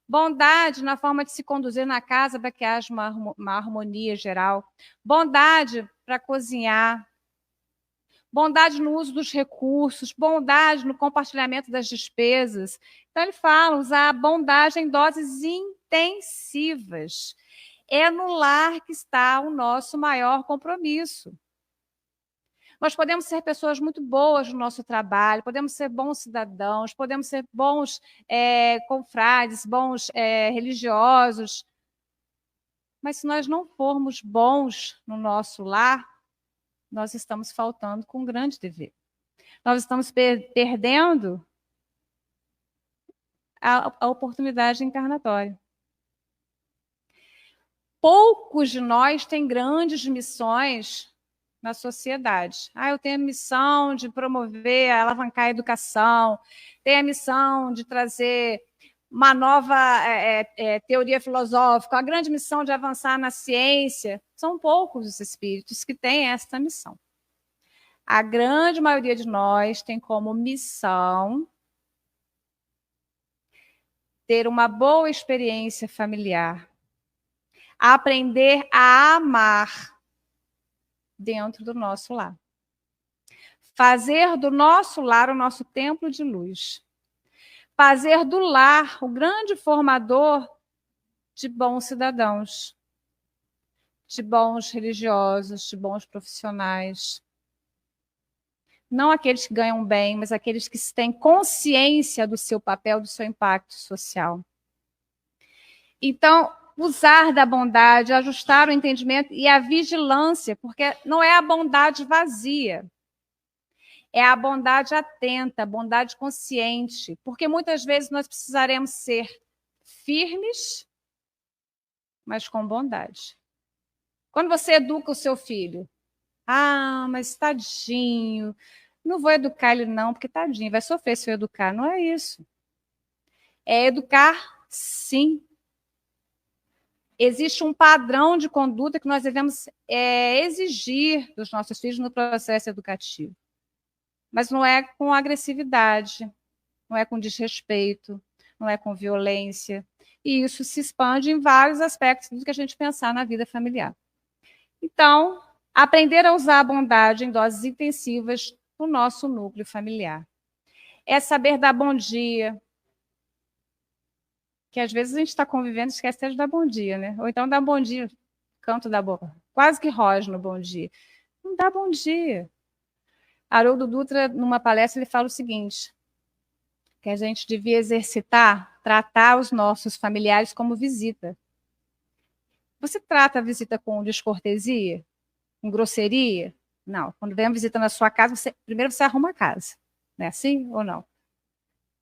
bondade na forma de se conduzir na casa para que haja uma harmonia geral, bondade para cozinhar, bondade no uso dos recursos, bondade no compartilhamento das despesas. Então, ele fala, usar a bondade em doses intensas extensivas. É no lar que está o nosso maior compromisso. Nós podemos ser pessoas muito boas no nosso trabalho, podemos ser bons cidadãos, podemos ser bons confrades, bons religiosos. Mas se nós não formos bons no nosso lar, nós estamos faltando com um grande dever. Nós estamos perdendo a oportunidade encarnatória. Poucos de nós têm grandes missões na sociedade. Eu tenho a missão de promover, alavancar a educação, tenho a missão de trazer uma nova teoria filosófica, a grande missão de avançar na ciência. São poucos os espíritos que têm essa missão. A grande maioria de nós tem como missão ter uma boa experiência familiar, aprender a amar dentro do nosso lar. Fazer do nosso lar o nosso templo de luz. Fazer do lar o grande formador de bons cidadãos, de bons religiosos, de bons profissionais. Não aqueles que ganham bem, mas aqueles que têm consciência do seu papel, do seu impacto social. Então, usar da bondade, ajustar o entendimento e a vigilância, porque não é a bondade vazia, é a bondade atenta, a bondade consciente, porque muitas vezes nós precisaremos ser firmes, mas com bondade. Quando você educa o seu filho, mas tadinho, não vou educar ele não, porque tadinho, vai sofrer se eu educar. Não é isso. É educar, sim. Existe um padrão de conduta que nós devemos exigir dos nossos filhos no processo educativo. Mas não é com agressividade, não é com desrespeito, não é com violência. E isso se expande em vários aspectos do que a gente pensar na vida familiar. Então, aprender a usar a bondade em doses intensivas no nosso núcleo familiar. É saber dar bom dia, que às vezes a gente está convivendo e esquece até de dar bom dia, né? Ou então dá bom dia, canto da boca, quase que rosna no bom dia. Não dá bom dia. Haroldo Dutra, numa palestra, ele fala o seguinte, que a gente devia exercitar, tratar os nossos familiares como visita. Você trata a visita com descortesia? Com grosseria? Não. Quando vem uma visita na sua casa, primeiro você arruma a casa. Não é assim ou não?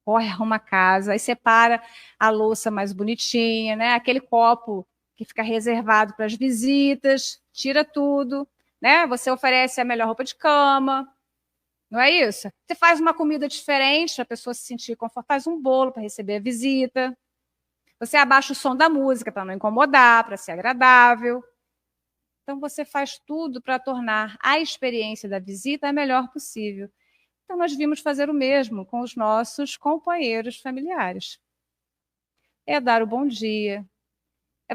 Corre, arruma a casa, aí separa a louça mais bonitinha, né? Aquele copo que fica reservado para as visitas, tira tudo, né? Você oferece a melhor roupa de cama, não é isso? Você faz uma comida diferente para a pessoa se sentir confortável, faz um bolo para receber a visita. Você abaixa o som da música para não incomodar, para ser agradável. Então, você faz tudo para tornar a experiência da visita a melhor possível. Então, nós devíamos fazer o mesmo com os nossos companheiros familiares. É dar o bom dia.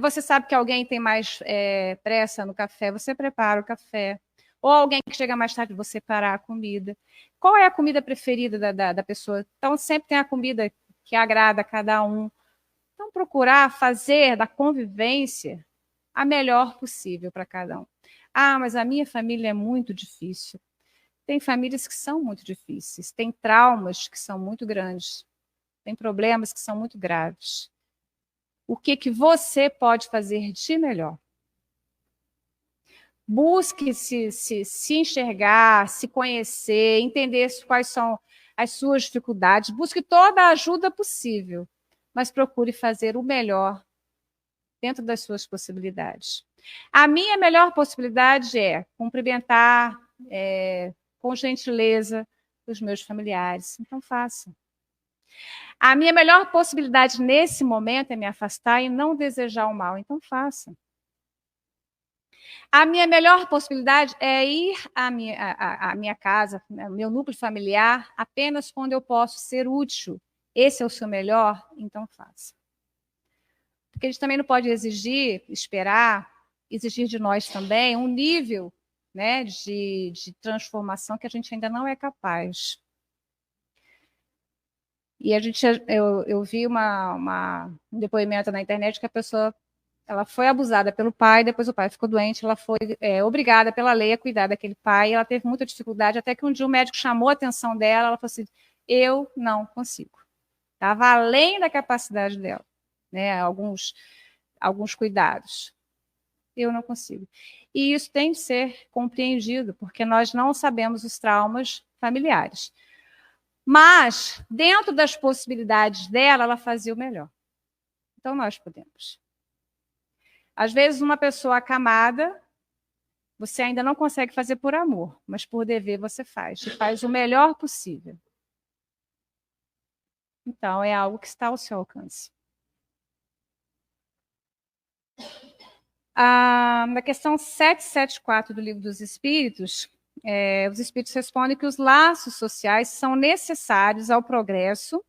Você sabe que alguém tem mais pressa no café, você prepara o café. Ou alguém que chega mais tarde, você preparar a comida. Qual é a comida preferida da pessoa? Então, sempre tem a comida que agrada a cada um. Então, procurar fazer da convivência a melhor possível para cada um. Mas a minha família é muito difícil. Tem famílias que são muito difíceis, tem traumas que são muito grandes, tem problemas que são muito graves. O que você pode fazer de melhor? Busque se enxergar, se conhecer, entender quais são as suas dificuldades, busque toda a ajuda possível, mas procure fazer o melhor dentro das suas possibilidades. A minha melhor possibilidade é cumprimentar com gentileza os meus familiares. Então, faça. A minha melhor possibilidade nesse momento é me afastar e não desejar o mal. Então, faça. A minha melhor possibilidade é ir à minha casa, ao meu núcleo familiar, apenas quando eu posso ser útil. Esse é o seu melhor? Então, faça. Porque a gente também não pode esperar, exigir de nós também um nível, né, de transformação que a gente ainda não é capaz. E eu vi um depoimento na internet que a pessoa ela foi abusada pelo pai, depois o pai ficou doente, ela foi obrigada pela lei a cuidar daquele pai, ela teve muita dificuldade, até que um dia o médico chamou a atenção dela, ela falou assim, eu não consigo. Estava além da capacidade dela, né? Alguns cuidados. Eu não consigo. E isso tem que ser compreendido, porque nós não sabemos os traumas familiares. Mas, dentro das possibilidades dela, ela fazia o melhor. Então, nós podemos. Às vezes, uma pessoa acamada, você ainda não consegue fazer por amor, mas por dever você faz. E faz o melhor possível. Então, é algo que está ao seu alcance. Na questão 774 do Livro dos Espíritos, os Espíritos respondem que os laços sociais são necessários ao progresso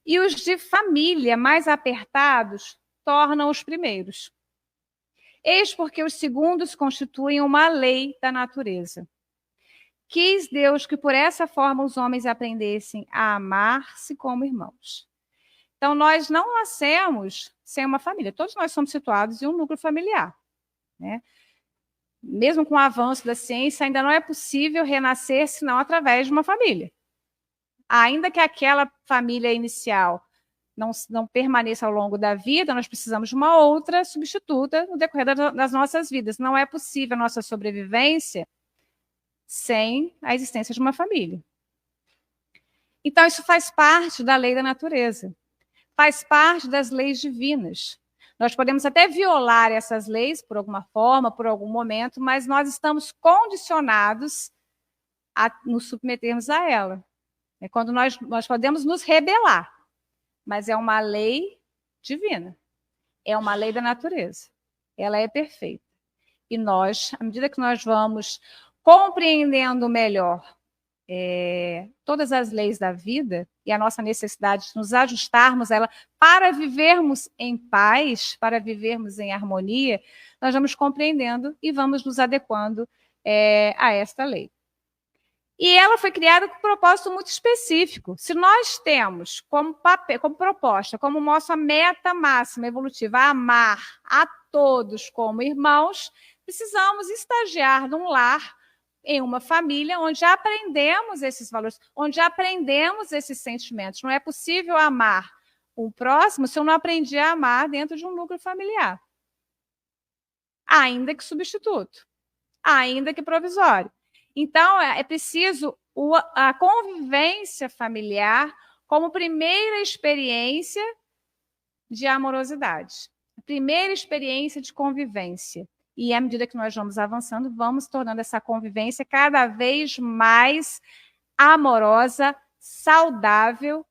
e os de família mais apertados tornam os primeiros. Eis porque os segundos constituem uma lei da natureza. Quis Deus que por essa forma os homens aprendessem a amar-se como irmãos. Então, nós não nascemos sem uma família. Todos nós somos situados em um núcleo familiar, né? Mesmo com o avanço da ciência, ainda não é possível renascer senão através de uma família. Ainda que aquela família inicial não permaneça ao longo da vida, nós precisamos de uma outra substituta no decorrer das nossas vidas. Não é possível a nossa sobrevivência sem a existência de uma família. Então, isso faz parte da lei da natureza. Faz parte das leis divinas. Nós podemos até violar essas leis por alguma forma, por algum momento, mas nós estamos condicionados a nos submetermos a ela. É quando nós podemos nos rebelar, mas é uma lei divina. É uma lei da natureza. Ela é perfeita. E nós, à medida que nós vamos compreendendo melhor todas as leis da vida e a nossa necessidade de nos ajustarmos a ela para vivermos em paz, para vivermos em harmonia, nós vamos compreendendo e vamos nos adequando a esta lei. E ela foi criada com um propósito muito específico. Se nós temos como proposta, como nossa meta máxima evolutiva, amar a todos como irmãos, precisamos estagiar num lar, em uma família, onde aprendemos esses valores, onde aprendemos esses sentimentos. Não é possível amar o próximo se eu não aprendi a amar dentro de um núcleo familiar. Ainda que substituto, ainda que provisório. Então, é preciso a convivência familiar como primeira experiência de amorosidade, a primeira experiência de convivência. E à medida que nós vamos avançando, vamos tornando essa convivência cada vez mais amorosa, saudável,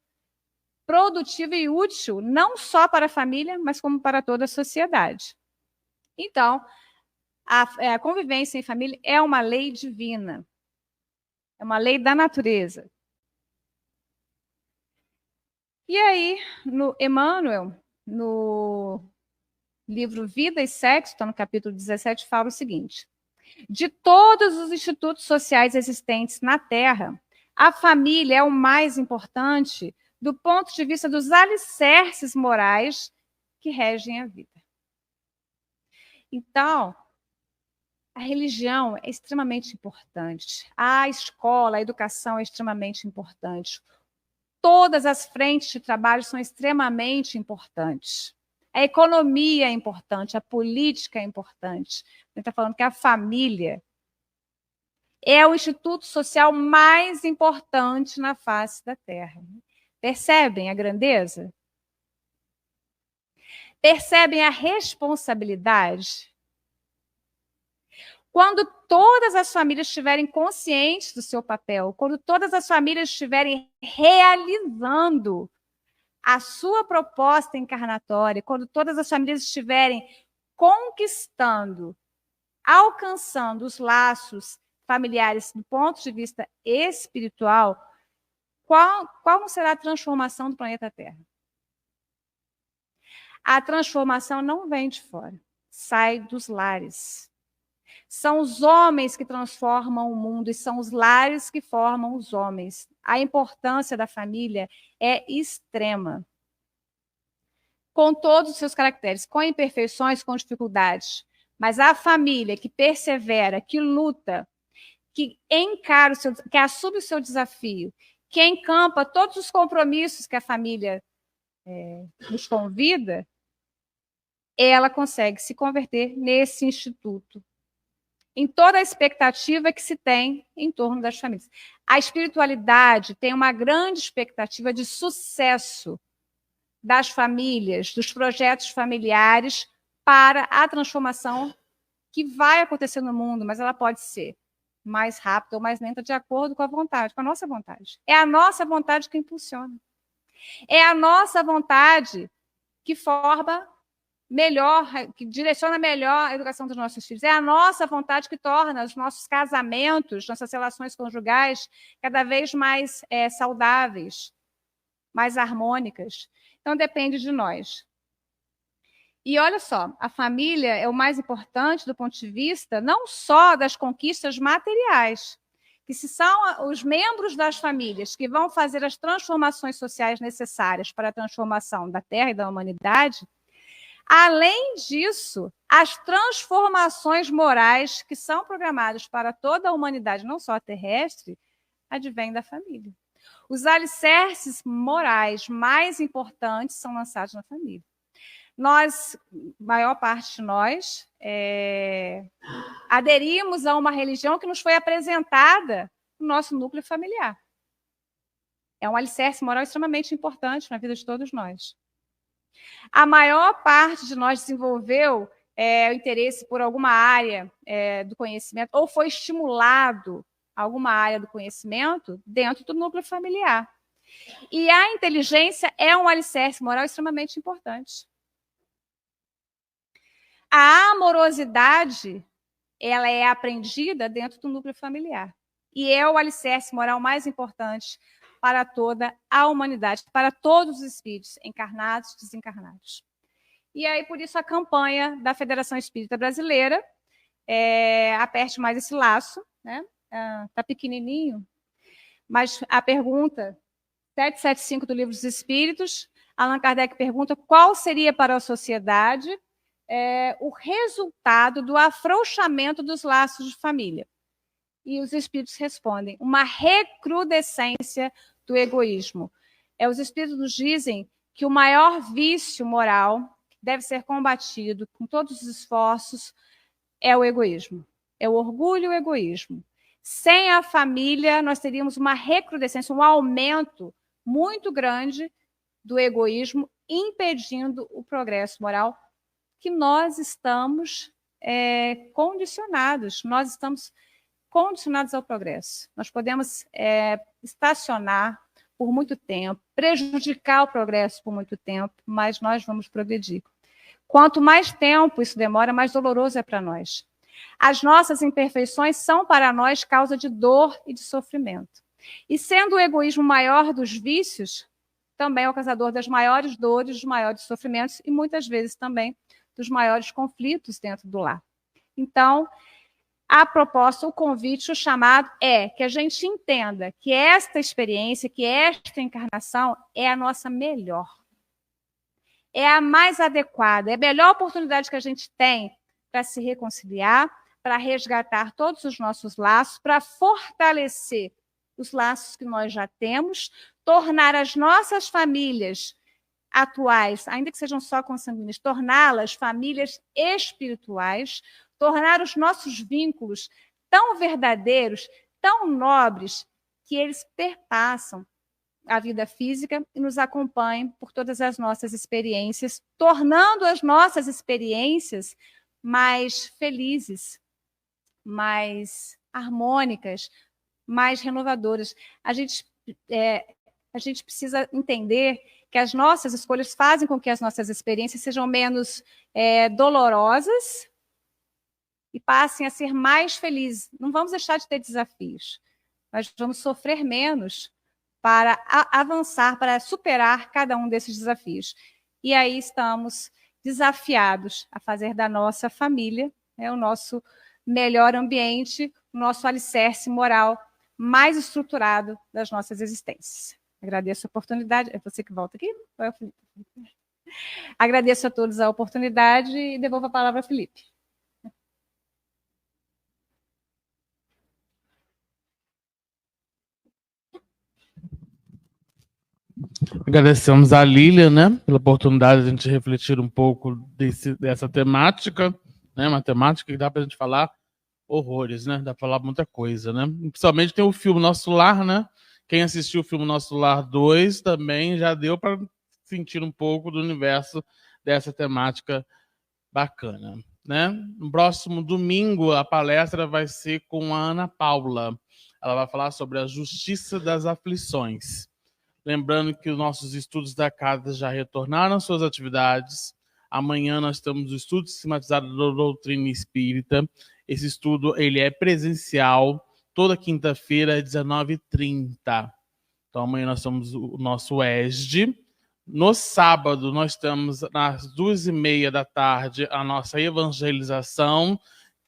produtiva e útil, não só para a família, mas como para toda a sociedade. Então, a convivência em família é uma lei divina, é uma lei da natureza. E aí, no Emmanuel, no livro Vida e Sexo, está no capítulo 17, fala o seguinte: de todos os institutos sociais existentes na Terra, a família é o mais importante do ponto de vista dos alicerces morais que regem a vida. Então, a religião é extremamente importante. A escola, a educação é extremamente importante. Todas as frentes de trabalho são extremamente importantes. A economia é importante, a política é importante. A gente está falando que a família é o instituto social mais importante na face da Terra. Percebem a grandeza? Percebem a responsabilidade? Quando todas as famílias estiverem conscientes do seu papel, quando todas as famílias estiverem realizando a sua proposta encarnatória, quando todas as famílias estiverem conquistando, alcançando os laços familiares do ponto de vista espiritual, qual será a transformação do planeta Terra? A transformação não vem de fora, sai dos lares. São os homens que transformam o mundo e são os lares que formam os homens. A importância da família é extrema. Com todos os seus caracteres, com imperfeições, com dificuldades. Mas a família que persevera, que luta, que encara que assume o seu desafio, que encampa todos os compromissos que a família nos convida, ela consegue se converter nesse instituto, em toda a expectativa que se tem em torno das famílias. A espiritualidade tem uma grande expectativa de sucesso das famílias, dos projetos familiares para a transformação que vai acontecer no mundo, mas ela pode ser mais rápida ou mais lenta de acordo com a vontade, com a nossa vontade. É a nossa vontade que impulsiona. É a nossa vontade que forma melhor, que direciona melhor a educação dos nossos filhos. É a nossa vontade que torna os nossos casamentos, nossas relações conjugais cada vez mais saudáveis, mais harmônicas. Então, depende de nós. E olha só, a família é o mais importante do ponto de vista não só das conquistas materiais, que se são os membros das famílias que vão fazer as transformações sociais necessárias para a transformação da Terra e da humanidade, além disso, as transformações morais que são programadas para toda a humanidade, não só a terrestre, advêm da família. Os alicerces morais mais importantes são lançados na família. Nós, maior parte de nós, aderimos a uma religião que nos foi apresentada no nosso núcleo familiar. É um alicerce moral extremamente importante na vida de todos nós. A maior parte de nós desenvolveu o interesse por alguma área do conhecimento ou foi estimulado a alguma área do conhecimento dentro do núcleo familiar. E a inteligência é um alicerce moral extremamente importante. A amorosidade, ela é aprendida dentro do núcleo familiar. E é o alicerce moral mais importante para toda a humanidade, para todos os espíritos, encarnados e desencarnados. E aí, por isso, a campanha da Federação Espírita Brasileira, aperte mais esse laço, né? Está pequenininho, mas a pergunta 775 do Livro dos Espíritos, Allan Kardec pergunta qual seria para a sociedade o resultado do afrouxamento dos laços de família. E os espíritos respondem, uma recrudescência do egoísmo. Os espíritos nos dizem que o maior vício moral que deve ser combatido com todos os esforços é o egoísmo. É o orgulho e o egoísmo. Sem a família, nós teríamos uma recrudescência, um aumento muito grande do egoísmo, impedindo o progresso moral que nós estamos condicionados. Nós estamos condicionados ao progresso. Nós podemos estacionar por muito tempo, prejudicar o progresso por muito tempo, mas nós vamos progredir. Quanto mais tempo isso demora, mais doloroso é para nós. As nossas imperfeições são para nós causa de dor e de sofrimento. E sendo o egoísmo maior dos vícios, também é o causador das maiores dores, dos maiores sofrimentos e muitas vezes também dos maiores conflitos dentro do lar. Então, a proposta, o convite, o chamado é que a gente entenda que esta experiência, que esta encarnação é a nossa melhor. É a mais adequada, é a melhor oportunidade que a gente tem para se reconciliar, para resgatar todos os nossos laços, para fortalecer os laços que nós já temos, tornar as nossas famílias atuais, ainda que sejam só consanguíneas, torná-las famílias espirituais, tornar os nossos vínculos tão verdadeiros, tão nobres, que eles perpassam a vida física e nos acompanhem por todas as nossas experiências, tornando as nossas experiências mais felizes, mais harmônicas, mais renovadoras. A gente precisa entender que as nossas escolhas fazem com que as nossas experiências sejam menos dolorosas e passem a ser mais felizes. Não vamos deixar de ter desafios, mas vamos sofrer menos para avançar, para superar cada um desses desafios. E aí estamos desafiados a fazer da nossa família o nosso melhor ambiente, o nosso alicerce moral mais estruturado das nossas existências. Agradeço a oportunidade. É você que volta aqui? Ou é o Felipe? Agradeço a todos a oportunidade e devolvo a palavra ao Felipe. Agradecemos a Lília, né, pela oportunidade de a gente refletir um pouco dessa temática, né, uma temática que dá para a gente falar horrores, né, dá para falar muita coisa, né. Principalmente tem o filme Nosso Lar, né, quem assistiu o filme Nosso Lar 2 também já deu para sentir um pouco do universo dessa temática bacana, né. No próximo domingo a palestra vai ser com a Ana Paula, ela vai falar sobre a justiça das aflições. Lembrando que os nossos estudos da casa já retornaram às suas atividades. Amanhã nós temos o estudo sistematizado da doutrina espírita. Esse estudo ele é presencial, toda quinta-feira, às 19h30. Então amanhã nós temos o nosso ESD. No sábado, nós temos às 2h30 da tarde a nossa evangelização,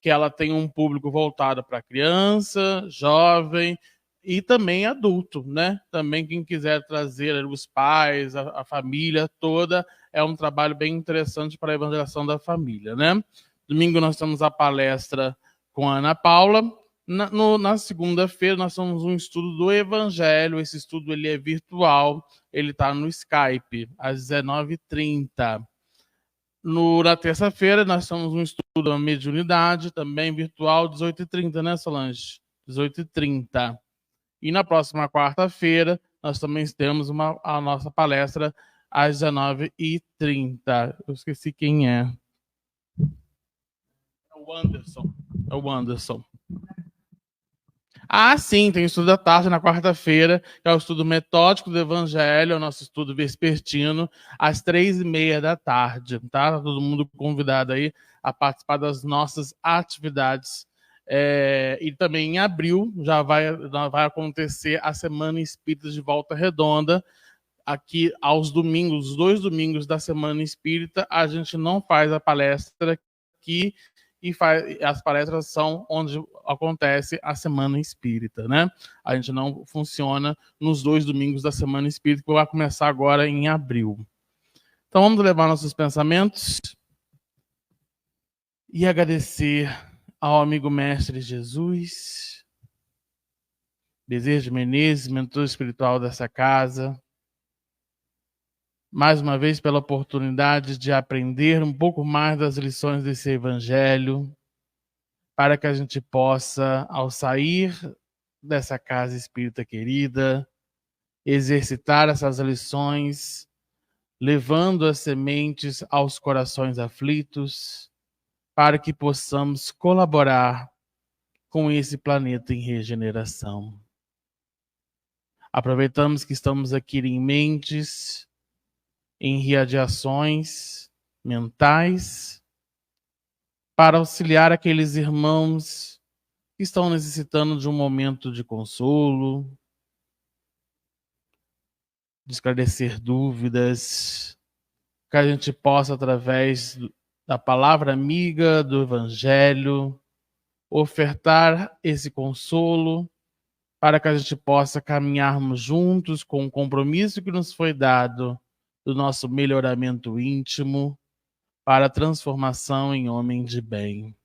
que ela tem um público voltado para criança, jovem, e também adulto, né? Também quem quiser trazer os pais, a família toda, é um trabalho bem interessante para a evangelização da família, né? Domingo nós temos a palestra com a Ana Paula. Na segunda-feira nós temos um estudo do Evangelho. Esse estudo ele é virtual, ele está no Skype, às 19h30. Na terça-feira nós temos um estudo da mediunidade, também virtual, 18h30, né, Solange? 18h30. E na próxima quarta-feira, nós também temos a nossa palestra às 19h30. Eu esqueci quem é. É o Anderson. É o Anderson. Ah, sim, tem o estudo da tarde na quarta-feira, que é o estudo metódico do Evangelho, o nosso estudo vespertino, às 3h30 da tarde. Tá? Todo mundo convidado aí a participar das nossas atividades. E também em abril já vai acontecer a Semana Espírita de Volta Redonda. Aqui aos domingos, os 2 domingos da Semana Espírita, a gente não faz a palestra aqui, as palestras são onde acontece a Semana Espírita, né? A gente não funciona nos 2 domingos da Semana Espírita, que vai começar agora em abril. Então vamos levar nossos pensamentos e agradecer ao amigo mestre Jesus, Bezerra de Menezes, mentor espiritual dessa casa, mais uma vez pela oportunidade de aprender um pouco mais das lições desse evangelho, para que a gente possa, ao sair dessa casa espírita querida, exercitar essas lições, levando as sementes aos corações aflitos, para que possamos colaborar com esse planeta em regeneração. Aproveitamos que estamos aqui em mentes, em irradiações mentais, para auxiliar aqueles irmãos que estão necessitando de um momento de consolo, de esclarecer dúvidas, que a gente possa, através da palavra amiga do Evangelho, ofertar esse consolo para que a gente possa caminharmos juntos com o compromisso que nos foi dado do nosso melhoramento íntimo para a transformação em homem de bem.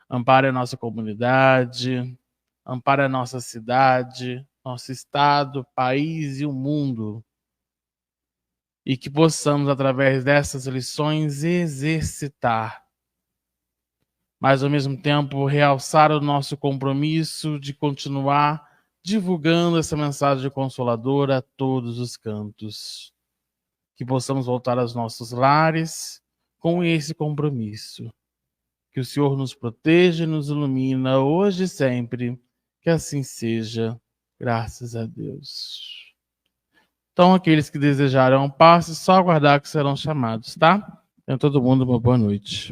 Ampare a nossa comunidade, ampare a nossa cidade, nosso estado, país e o mundo. E que possamos, através dessas lições, exercitar, mas ao mesmo tempo realçar o nosso compromisso de continuar divulgando essa mensagem consoladora a todos os cantos. Que possamos voltar aos nossos lares com esse compromisso. Que o Senhor nos proteja e nos ilumina hoje e sempre. Que assim seja, graças a Deus. Então, aqueles que desejarão passe, só aguardar que serão chamados, tá? Então, todo mundo uma boa noite.